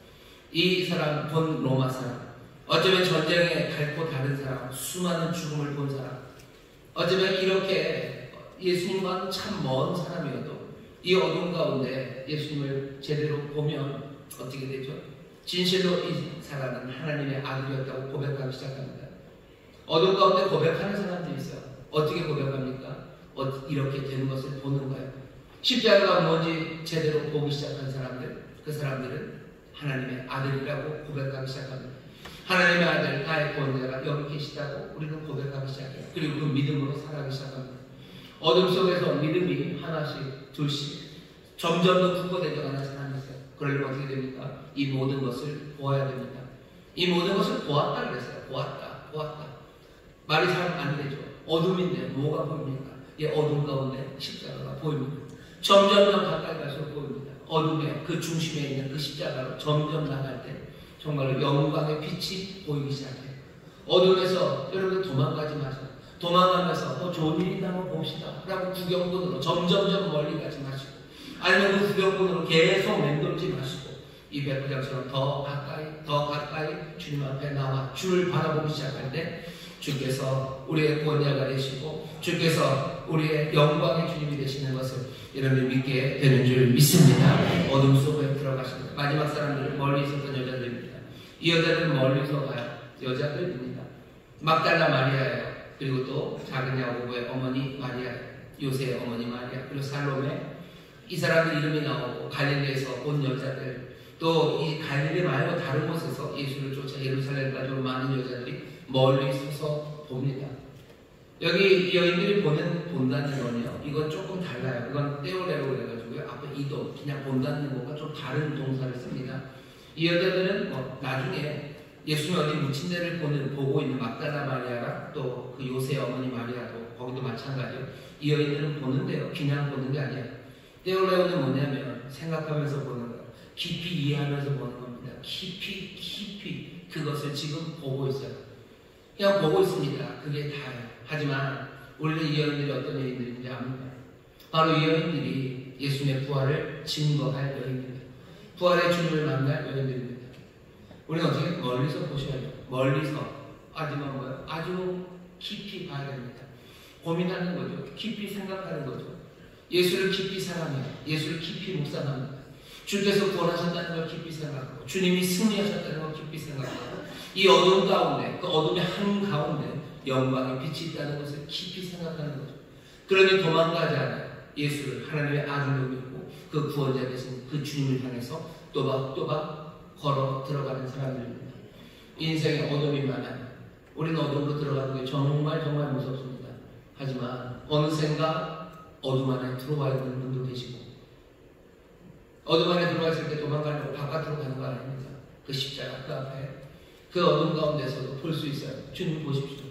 이 사람 본 로마 사람, 어쩌면 전쟁에 갈고 다른 사람, 수많은 죽음을 본 사람, 어쩌면 이렇게 예수님과는 참 먼 사람이어도 이 어둠 가운데 예수님을 제대로 보면 어떻게 되죠? 진실로 이 사람은 하나님의 아들이었다고 고백하기 시작합니다. 어둠 가운데 고백하는 사람들이 있어요. 어떻게 고백합니까? 이렇게 되는 것을 보는 거예요. 십자가가 뭔지 제대로 보기 시작한 사람들, 그 사람들은 하나님의 아들이라고 고백하기 시작합니다. 하나님의 아들, 나의 구원자가 여기 계시다고 우리는 고백하기 시작해요. 그리고 그 믿음으로 살아가기 시작합니다. 어둠 속에서 믿음이 하나씩, 둘씩 점점 더 굳건해져 가는 사람이 있어요. 그러려면 어떻게 됩니까? 이 모든 것을 보아야 됩니다. 이 모든 것을 보았다 그랬어요. 보았다. 말이 잘 안 되죠. 어둠인데 뭐가 보입니까? 이 어둠 가운데 십자가가 보입니다. 점점 가까이 갈수록 보입니다. 어둠의 그 중심에 있는 그 십자가로 점점 나갈 때 정말로 영광의 빛이 보이기 시작해요. 어둠에서 여러분 도망가지 마세요. 도망가면서 좋은 일이나 한번 봅시다 라고 구경꾼으로 점점 멀리 가지 마시고, 아니면 그 구경꾼으로 계속 맴돌지 마시고 이 백부장처럼 더 가까이 주님 앞에 나와 주를 바라보기 시작할 때 주께서 우리의 구원자가 되시고 주께서 우리의 영광의 주님이 되시는 것을 여러분이 믿게 되는 줄 믿습니다. 어둠 속에 들어가십니다. 마지막 사람들은 멀리 있었던 여자들입니다. 이 여자들은 멀리서 가요. 여자들입니다. 막달라 마리아예요. 그리고 또 작은 야고보의 어머니 마리아, 요새의 어머니 마리아, 그리고 살로메, 이 사람들 이름이 나오고 갈릴리에서 온 여자들, 또 이 갈릴리 말고 다른 곳에서 예수를 쫓아 예루살렘까지 온 많은 여자들이 멀리 서서 봅니다. 여기 여인들이 본다는 건요, 이건 조금 달라요. 이건 떼오레로 그래가지고요, 앞에 이도 그냥 본다는 것과 좀 다른 동사를 씁니다. 이 여자들은 나중에 예수님 어디 묻힌 데를 보고 있는 막달라 마리아랑 또 그 요새 어머니 마리아도 거기도 마찬가지예요. 이 여인들은 보는데요, 그냥 보는 게 아니에요. 떼오레오는 뭐냐면 생각하면서 보는 거예요. 깊이 이해하면서 보는 겁니다. 깊이 그것을 지금 보고 있어요. 그냥 보고 있습니다. 그게 다예요. 하지만 원래 이 여인들이 어떤 여인들인지 압니까? 바로 이 여인들이 예수님의 부활을 증거할 여인입니다. 부활의 주님을 만날 여인들입니다. 우리는 어떻게 멀리서 보셔야죠. 멀리서. 하지만 뭐요? 아주 깊이 봐야 됩니다. 고민하는 거죠. 깊이 생각하는 거죠. 예수를 깊이 사랑해요. 예수를 깊이 묵상합니다. 주께서 구원하셨다는 걸 깊이 생각하고 주님이 승리하셨다는 걸 깊이 생각하고 이 어둠 가운데, 그 어둠의 한가운데 영광의 빛이 있다는 것을 깊이 생각하는 거죠. 그러니 도망가지 않아요. 예수를, 하나님의 아들로 믿고 그 구원자 되신 그 주님을 향해서 또박또박 걸어 들어가는 사람들입니다. 인생의 어둠이 많아요. 우리는 어둠으로 들어가는 게 정말 무섭습니다. 하지만 어느샌가 어둠 안에 들어와 있는 분도 계시고, 어둠 안에 들어와 있을 때 도망가려고 바깥으로 가는 거 아닙니다. 그 십자가 그 앞에 그 어둠 가운데서도 볼 수 있어요. 주님 보십시오.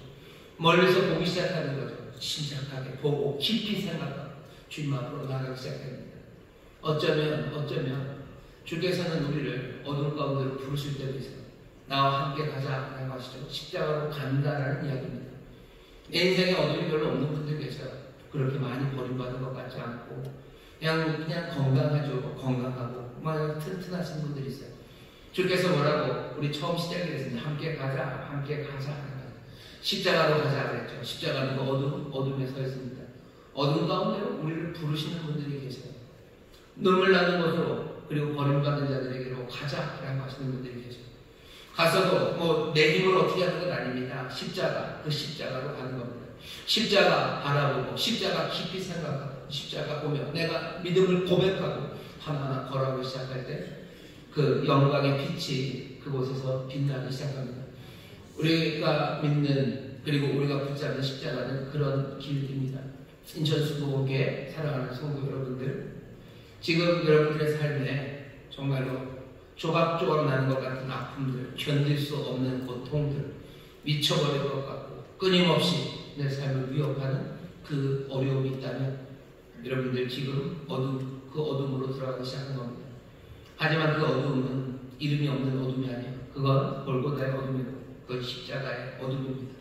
멀리서 보기 시작하는 거죠. 침착하게 보고 깊이 생각하고 주님 앞으로 나아가기 시작합니다. 어쩌면 주께서는 우리를 어둠 가운데로 부르실 때도 있어요. 나와 함께 가자라고 하시죠. 십자가로 간다라는 이야기입니다. 내 인생에 어둠이 별로 없는 분들 계세요. 그렇게 많이 버림받은 것 같지 않고 그냥 건강하죠. 건강하고 막 튼튼하신 분들이 있어요. 주께서 뭐라고 우리 처음 시작했습니다. 함께 가자, 함께 가자. 십자가로 가자 그랬죠. 십자가는 그 어둠에 서 있습니다. 어둠 가운데로 우리를 부르시는 분들이 계세요. 눈물 나는 곳으로, 그리고 버림받은 자들에게로 가자라고 하시는 분들이 계세요. 가서도 뭐 내 힘으로 어떻게 하는 건 아닙니다. 십자가, 그 십자가로 가는 겁니다. 십자가 바라보고 십자가 깊이 생각하고 십자가 보며 내가 믿음을 고백하고 하나하나 걸어가기 시작할 때 그 영광의 빛이 그곳에서 빛나기 시작합니다. 우리가 믿는, 그리고 우리가 붙잡는 십자가는 그런 길입니다. 인천수도교회 사랑하는 성도 여러분들, 지금 여러분들의 삶에 정말로 조각조각 나는 것 같은 아픔들, 견딜 수 없는 고통들, 미쳐버릴 것 같고 끊임없이 내 삶을 위협하는 그 어려움이 있다면 여러분들 지금 그 어둠으로 들어가기 시작한 겁니다. 하지만 그 어둠은 이름이 없는 어둠이 아니에요. 그건 골고다의 어둠이고 그건 십자가의 어둠입니다.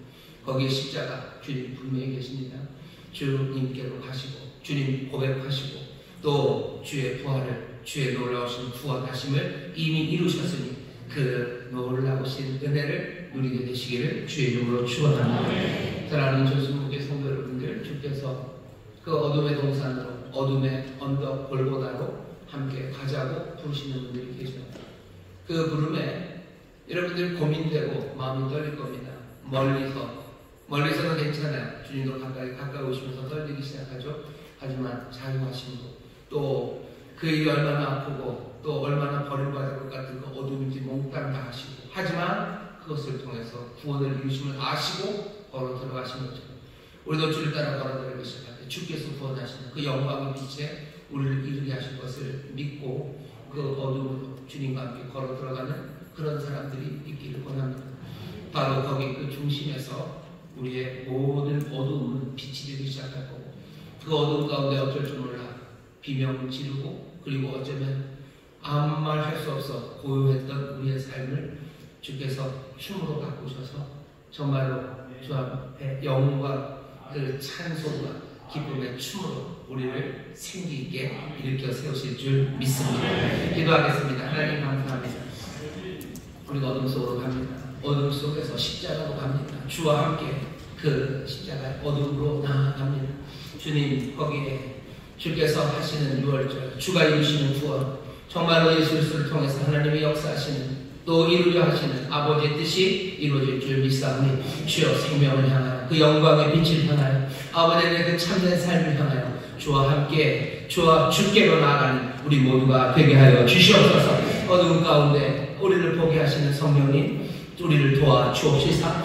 거기에 십자가 주님 분명히 계십니다. 주님께로 가시고 주님 고백하시고 또 주의 부활을, 주의 놀라우신 구원하심을 이미 이루셨으니 그 놀라우신 은혜를 누리게 되시기를 주의 이름으로 축원합니다. 사랑하는 전순국의 성도 여러분들, 주께서 그 어둠의 동산으로, 어둠의 언덕 골고다로 함께 가자고 부르시는 분들이 계십니다. 그 부름에 여러분들 고민되고 마음이 떨릴 겁니다. 멀리서는 괜찮아요. 주님도 가까이 오시면서 떨리기 시작하죠. 하지만 자유하심으로, 또 그 일이 얼마나 아프고 또 얼마나 버림받을 것 같은 그 어둠인지 몽땅 다 아시고, 하지만 그것을 통해서 구원을 이루심을 아시고 걸어 들어가신 거죠. 우리도 주를 따라 걸어 들어가기 시작할 때 주께서 구원하시는 그 영광의 빛에 우리를 이르게 하신 것을 믿고 그 어둠으로 주님과 함께 걸어 들어가는 그런 사람들이 있기를 원합니다. 바로 거기 그 중심에서 우리의 모든 어두움은 빛이 되기 시작할 거고, 그 어둠 가운데 어쩔 줄 몰라 비명을 지르고, 그리고 어쩌면 아무 말 할 수 없어 고요했던 우리의 삶을 주께서 춤으로 바꾸셔서 정말로 주 앞에 영웅과 그 찬송과 기쁨의 춤으로 우리를 생기 있게 일으켜 세우실 줄 믿습니다. 기도하겠습니다. 하나님 감사합니다. 우리가 어둠 속으로 갑니다. 어둠 속에서 십자가로 갑니다. 주와 함께 그 십자가의 어둠으로 나아갑니다. 주님, 거기에 주께서 하시는 유월절, 주가 이루시는 구원, 정말로 예수 그리스도를 통해서 하나님이 역사하시는, 또 이루려 하시는 아버지의 뜻이 이루어질 줄 믿사오니 주여 생명을 향하여, 그 영광의 빛을 향하여, 아버지의 그 참된 삶을 향하여 주와 함께 주께로 나아가는 우리 모두가 되게 하여 주시옵소서. 어두운 가운데 우리를 보게 하시는 성령님, 우리를 도와 주옵시사.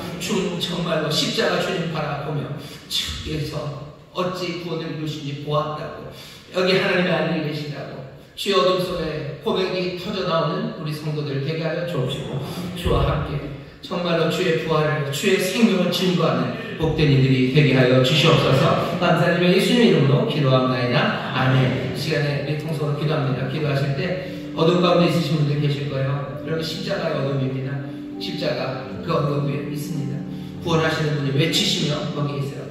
정말로 십자가 주님 바라보며 주께서 어찌 구원을 이루신지 보았다고, 여기 하나님의 아들이 계시다고 주의 어둠 속에 고백이 터져나오는 우리 성도들 되게 하여 주옵시고, 주와 함께 정말로 주의 부활을, 주의 생명을 증거하는 복된 이들이 되게 하여 주시옵소서. 감사드리며 예수님의 이름으로 기도합니다. 아멘. 시간에 우리 통성으로 기도합니다. 기도하실 때 어둠 가운데 있으신 분들 계실 거예요. 여러분, 십자가의 어둠입니다. 십자가 그 어둠 위에 있습니다. 구원하시는 분이 외치시며 거기 있어요.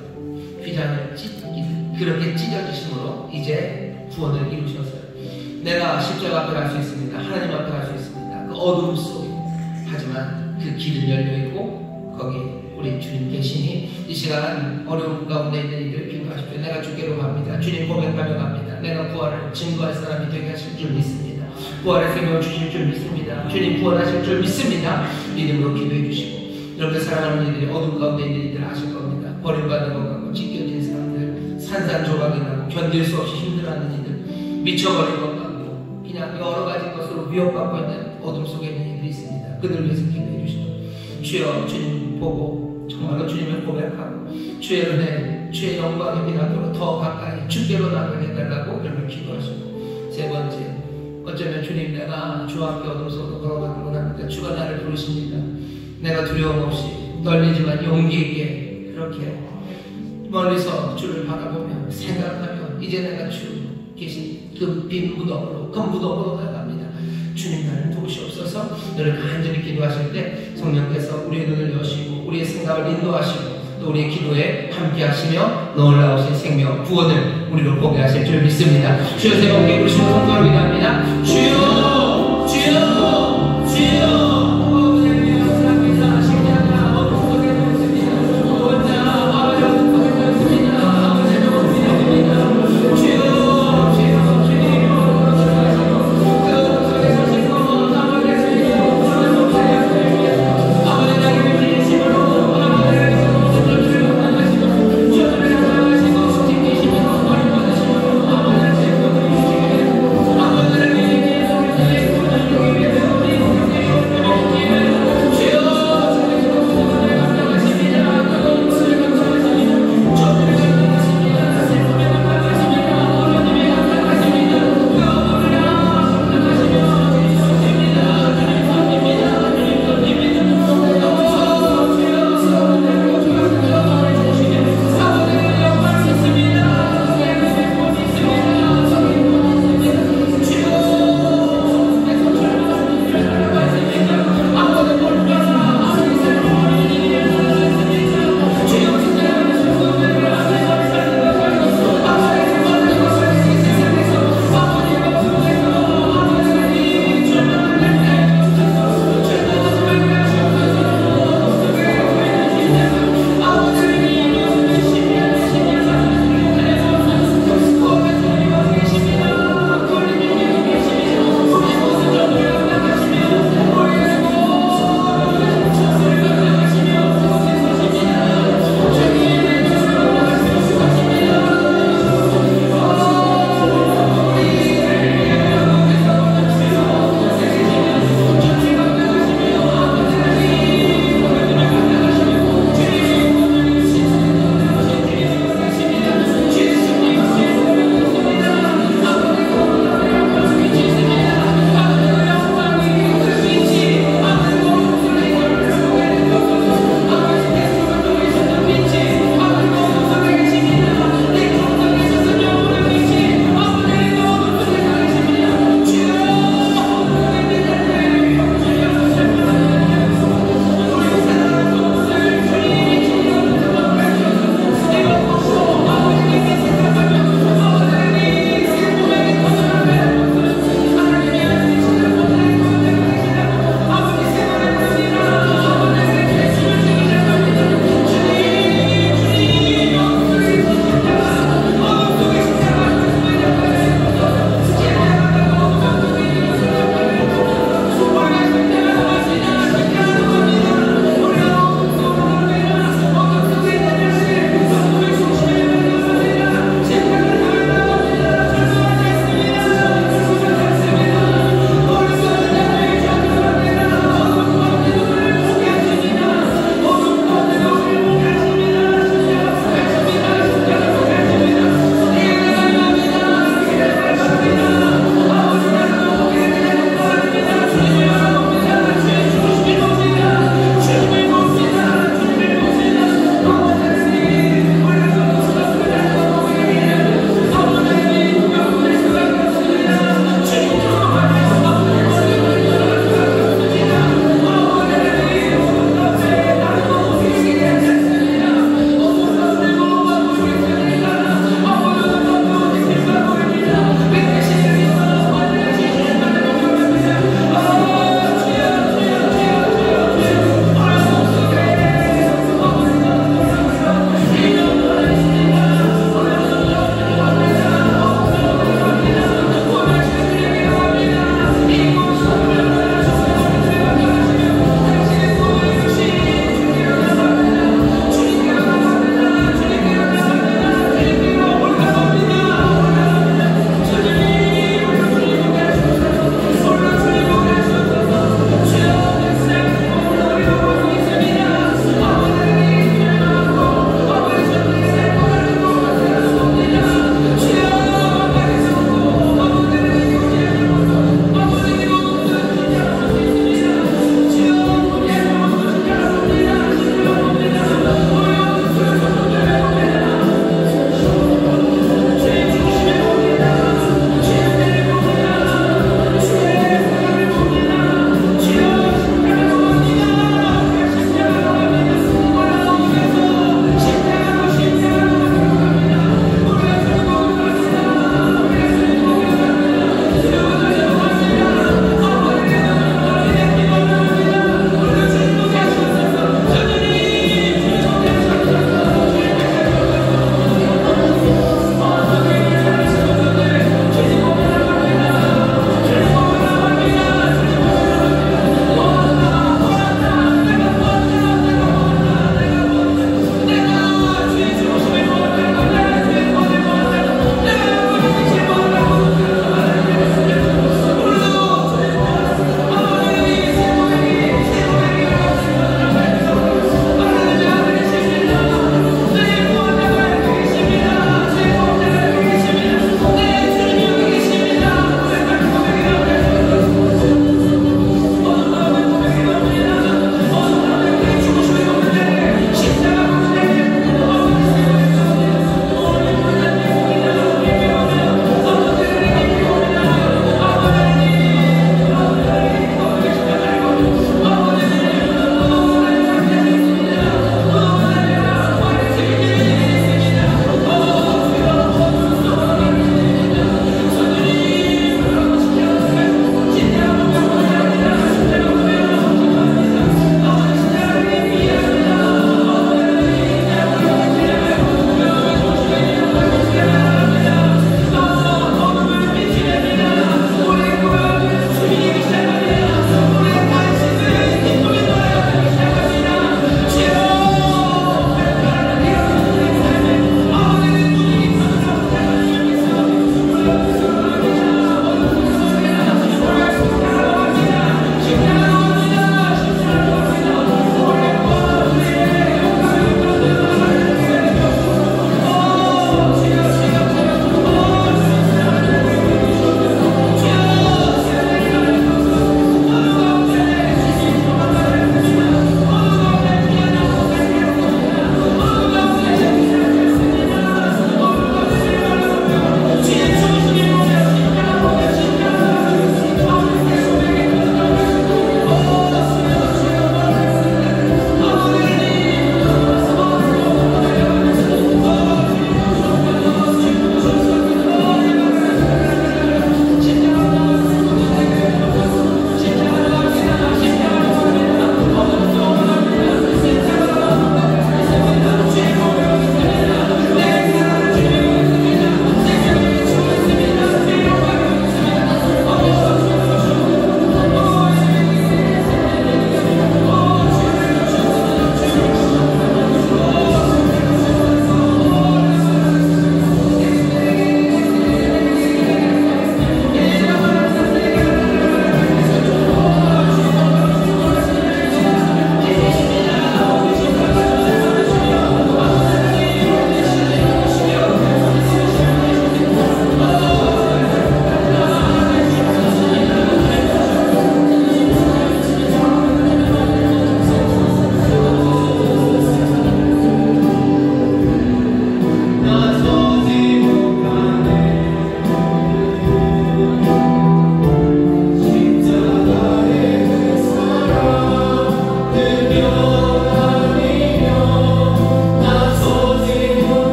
휘장을 찢기듯 그렇게 찢어지심으로 이제 구원을 이루셨어요. 내가 십자가 앞에 갈 수 있습니다. 하나님 앞에 갈 수 있습니다. 그 어둠 속에. 하지만 그 길은 열려있고 거기에 우리 주님 계시니 이 시간 어려움 가운데 있는 이들을 기도하십시오. 내가 주께로 갑니다. 주님 고백하며 갑니다. 내가 부활을 증거할 사람이 되게 하실 줄 믿습니다. 부활의 생명을 주실 줄 믿습니다. 주님 구원하실 줄 믿습니다. 믿음으로 기도해 주시고 여러분 사랑하는 이들이 어둠 가운데 있는 이들 아실 겁니다. 버림받은 것 같고 찢겨진 사람들, 산산조각이 나고 견딜 수 없이 힘들어하는 이들, 미쳐버린 것 같고 그냥 여러 가지 것으로 위협받고 있는 어둠 속에 있는 이들이 있습니다. 그들을 위해서 기도해 주시고 주여 주님 보고 정말로 주님을 고백하고 주의 은혜, 주의 영광의 빛나도록 더 가까이 주께로 나가게 해달라고 여러분 기도하시고 세 번째, 어쩌면 주님 내가 주와 함께 어둠 속으로 걸어가는 건 합니다. 주가 나를 부르십니다. 내가 두려움 없이 떨리지만 용기 있게 그렇게 멀리서 주를 바라보며 생각하며 이제 내가 주 계신 그 빈 무덤으로 큰 무덤으로 나갑니다. 주님 나를 도우시옵소서. 너를 간절히 기도하실 때 성령께서 우리의 눈을 여시고 우리의 생각을 인도하시고 또 우리의 기도에 함께 하시며 놀라우신 생명 구원을 우리로 보게 하실 줄 믿습니다. 주여 새롭게 부르시는 통과를 기도합니다. 주여 주여 주여 Amen.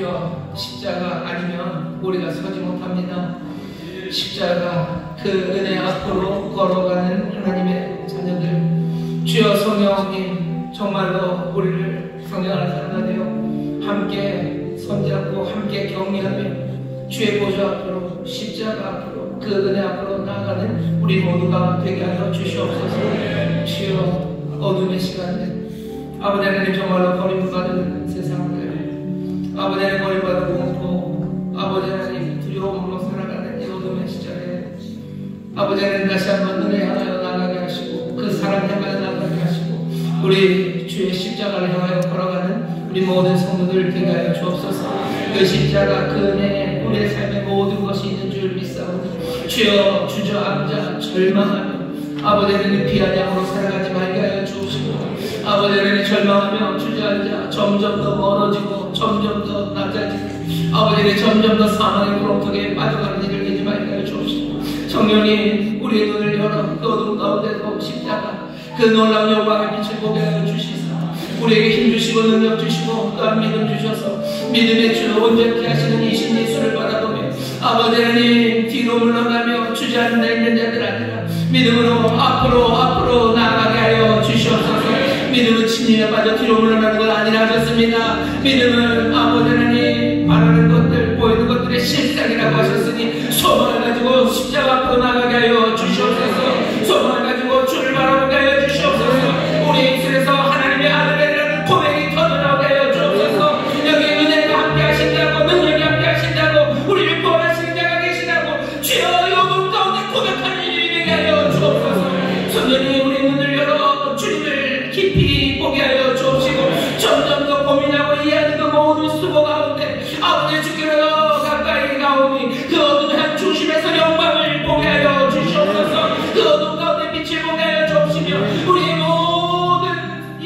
주여, 십자가 아니면 우리가 서지 못합니다. 십자가 그 은혜 앞으로 걸어가는 하나님의 자녀들, 주여 성령님 정말로 우리를 성령을 사랑하되어 함께 손잡고 함께 격려하며 주의 보좌 앞으로, 십자가 앞으로, 그 은혜 앞으로 나아가는 우리 모두가 되게 하여 주시옵소서. 주여, 어둠의 시간들, 아버지 하나님 정말로 버림받은 세상들, 아버지 하나님 버림받은 공포, 아버지 하나님 두려움으로 살아가는 이 어둠의 시절에 아버지 하나님 다시 한번 은혜 향하여 나가게 하시고 그 사랑 향하여 나가게 하시고 우리 주의 십자가를 향하여 걸어가는 우리 모든 성도들 되게 하여 주옵소서. 그 십자가 그 은혜에 우리의 삶의 모든 것이 있는 줄 믿사오니 주여, 주저앉아 절망하며 아버지 하나님 비아냥으로 살아가지 말게 하여 주옵시고, 아버지 하나님 절망하며 주저앉아 점점 더 멀어지고 점점 더 낮아지고 아버지 하나님 점점 더 사망의 구렁텅이에 빠져가는 일을 되지 말게 하여 주옵시고, 성령님 우리의 눈을 열어 그 어둠 가운데서 십자가 그 놀라운 영광의 빛을 보게 하여 주시사 우리에게 힘 주시고 능력 주시고 또한 믿음 주셔서 믿음의 주로 온전케 하시는 이신 예수를 바라보며 아버지 하나님 뒤로 물러나며 주저앉아 있는 자들 아니라 믿음으로 앞으로 나아가게 하여 주시옵소서. 믿음은 침륜에 빠져 뒤로 물러나는 것 아니라 하셨습니다. 믿음은 아버지 하나님 바라는 것들, 보이는 것들의 실상이라고 하셨으니 소망을 가지고 십자가 앞으로 나아가게 하여 주시옵소서. 소망을 가지고 주를 바라보게 하여 주시옵소서. 우리 입술에서 하나님의 아들이라는 고백이 터져나오게 하여 주옵소서. 여기 은혜가 함께 하신다고, 능력이 함께 하신다고, 우리를 구원하시는 자가 계시다고 주여 어둠 가운데 고백하는 일이 되게 하여 주옵소서. 성령님 우리 눈을 열어 주님을 깊이 보게 하여 주옵시고 점점 더 고민하고 이해하는 그 모든 수고 가운데 아버지 주께로 더 가까이 가오니 그 어둠의 한 중심에서 영광을 보게 하여 주시옵소서. 그 어둠 가운데 빛을 보게 하여 주옵시며 우리의 모든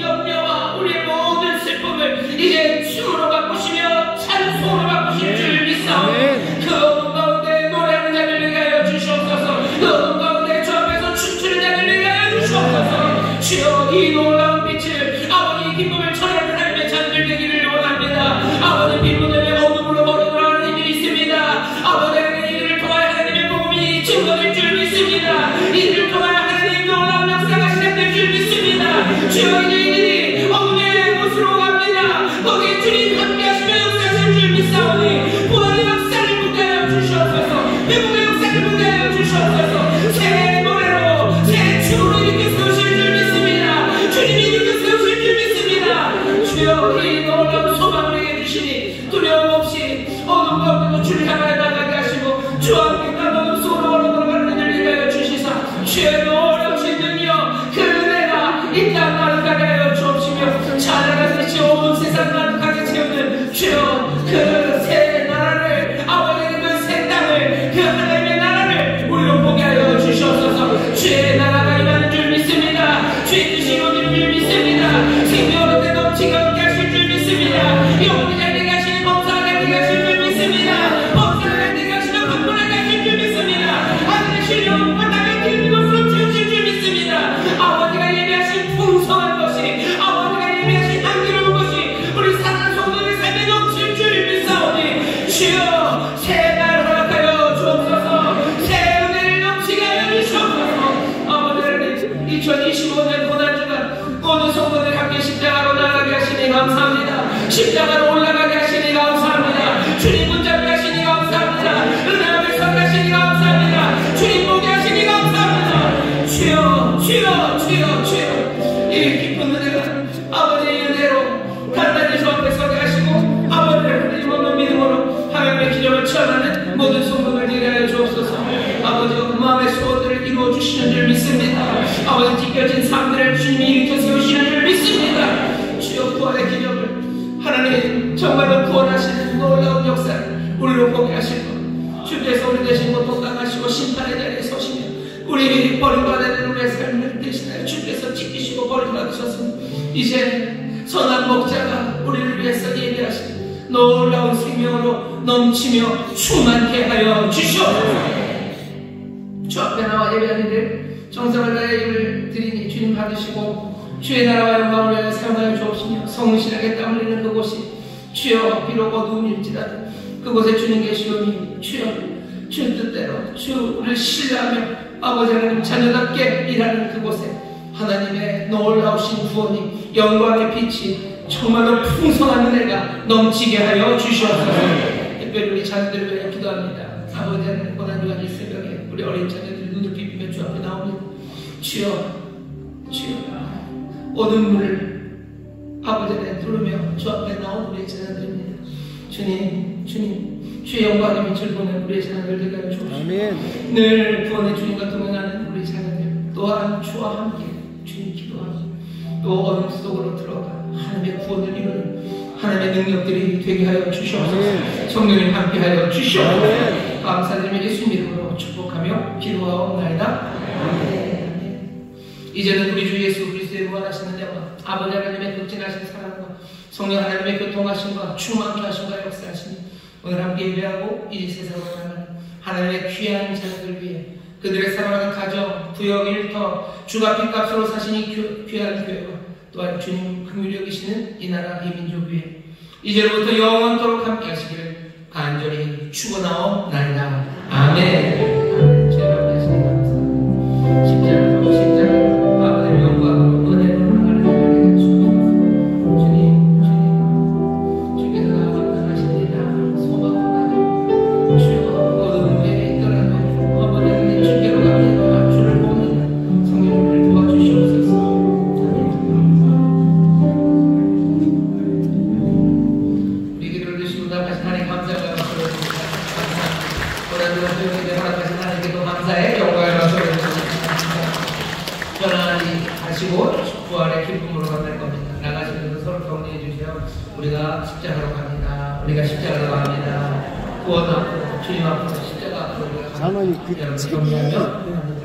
염려와 우리의 모든 슬픔을 이제 춤으로 바꾸시며 찬송으로 바꾸실 줄 믿사오니 그 어둠 가운데 노래하는 자들 되게 하여 주시옵소서. 그 어둠 가운데 주 앞에서 춤추는 자들 되게 하여 주시옵소서. 주여 이 놀라운 빛을 아버지 기쁨을 전하는 하나님의 자녀들 되기를 원합니다. 아버지 비문 때문에 어둠으로 멀어들어가는 이들이 있습니다. 아버지 하나님 이들을 통하여 하나님의 복음이 증거될 줄 믿습니다. 이들을 통하여 하나님 놀라운 역사가 시작될 줄 믿습니다. 주여 이제 이들이 어둠의 곳으로 갑니다. 거기에 주님 함께 하시며 역사하실 줄 믿사오니 부활의 역사를 묻게 하여 주시옵소서. 회복의 역사를 묻게 하여 주시옵소서. 새 노래로 새 춤으로 이렇게 세우실 줄 믿습니다. 주님이 이렇게 세우실 줄 믿습니다. 주여 이 놀라운 소망을 내게 주시니 두려움 없이 어둠 가운데도 주를 향하여 나가게 하시고 주와 함께 깜빡 속으로 걸어가는 일을 되게 하여 주시사 주의 놀라우신 능력 그 은혜가 이 땅 가득하게 하여 주옵시며 찬양하는 듯이 온 세상 가득하게 채우는 주여 그 새 나라를 아버지의 그 새 땅을 그 하나님의 나라를 우리로 보게 하여 주시옵소서. 주의 나라가 임하는 줄 믿습니다. 주의 뜻이 이루어지는 줄 믿습니다. 생명으로 때 넘치게 함께 하실 줄 믿습니다. 영혼이 잘 되게 하시는 범사가 잘 되게 하실 줄 믿습니다. 범사가 잘 되게 하시는 분분하게 하실 줄 믿습니다. 하늘의 신령 바닥에 기름진 것으로 채우실 줄 믿습니다. 아버지가 예배하신 풍성한 것이 아버지가 예배하신 향기로운 것이 우리 사는 성도의 삶에 넘칠 줄 믿사오니 주여 새날 허락하여 주옵소서. 새 은혜를 넘치게 하여 주시옵소서. 아버지 하나님 2025년 고난주간 모든 성도들 함께 십자가로 나가게 하시니 감사합니다. 십자가로 올라가게 하시니 감사합니다. 주님 붙잡게 하시니 감사합니다. 은혜 앞에 서게 하시니 감사합니다. 주님 보게 하시니 감사합니다. 주여 주여 주여 주여 이 깊은 은혜가 아버지의 은혜로 간단히 주 앞에 서게 하시고 아버지를 흔들림 없는 믿음으로 하나님의 기적을 체험하는 모든 성도들 되게 하여 주옵소서. 아버지가 그 마음의 소원들을 이루어 주시는 줄 믿습니다. 아버지 찢겨진 삶들을 주님이 일으켜 세우시는 줄 믿습니다. 주여 부활의 기적을 하나님 정말로 구원하시는 놀라운 역사를 우리로 보게 하시고 주께서 우리 대신 고통당하시고 심판의 자리에 서시며 우리 버림받아야 되는 우리의 삶을 대신하여 주께서 지키시고 버림받으셨습니다. 이제 선한 목자가 우리를 위해서 예배하시는 놀라운 생명으로 넘치며 충만케 하여 주시옵소서. 주 앞에 나와 예배하는 일 정성을 다해 예배를 드리니 주님 받으시고 주의 나라와 영광을 위하여 사용하여 주옵시며 성실하게 땀 흘리는 그곳이 주여 비록 어두움일지라도 그곳에 주님 계시오니 주여 주 뜻대로 주를 신뢰하며 아버지 하나님 자녀답게 일하는 그곳에 하나님의 놀라우신 구원이 영광의 빛이 정말로 풍성한 은혜가 넘치게 하여 주시옵소서. 특별히 우리 자녀들을 위해 기도합니다. 아버지 하나님 고난주간 이 새벽에 우리 어린 자녀들이 눈을 비비며 주 앞에 나옵니다. 주여 어두운 물을 아버지 하나님 부르며 주 앞에 나온 우리의 자녀들입니다. 주님 주의 영광의 빛을 보는 우리의 자녀들 되게 하여 주옵소서. 늘 구원의 주님과 동행하는 우리 자녀들 또한 주와 함께 주님 기도하고 또 어둠 속으로 들어가 하나님의 구원을 이루는 하나님의 능력들이 되게 하여 주시옵소서. 성령님 함께 하여 주시옵소서. 감사드리며 예수님 이름으로 축복하며 기도하옵나이다. 아멘. 이제는 우리 주 예수 그리스도의 무한하신 은혜와 아버지 하나님의 극진하신 사랑과 성령 하나님의 교통하심과 충만케 하심과 역사하심이 오늘 함께 예배하고 이 세상으로 나가는 하나님의 귀한 자녀들 위해 그들의 사랑하는 가정, 구역, 일터, 주가 핏값으로 사신 이 귀한 교회와 또한 주님 긍휼히 여기시는 이 나라 이 민족 위에 이제부터 영원토록 함께 하시기를 간절히 축원하옵나이다. 아멘. 주여 함께하시니 감사합니다. 십자가 아버지의 영광으로 은혜로 나가는 날이 주옵소서. 주님 주께서 나가신 일이라 소망하나 주여 어두운 데에 있더라도 아버지 하나님 주께로 갑니다. 주를 보는 성령을 도와주시옵소서. 우리 기도를 드시고 나가신 하나님 감사가 받들어줍니다. 고난주가 소용이 되어 나가신 하나님께도 감사의 영광을 받들어줍니다. 편안히 가시고 부활의 기쁨으로 만날 겁니다. 나가시면서 서로 격려해 주세요. 우리가 십자가로 갑니다. 우리가 십자가로 갑니다. 구원 앞으로 주님 앞으로 십자가 앞으로 우리가 갑니다. 여러분 격려하면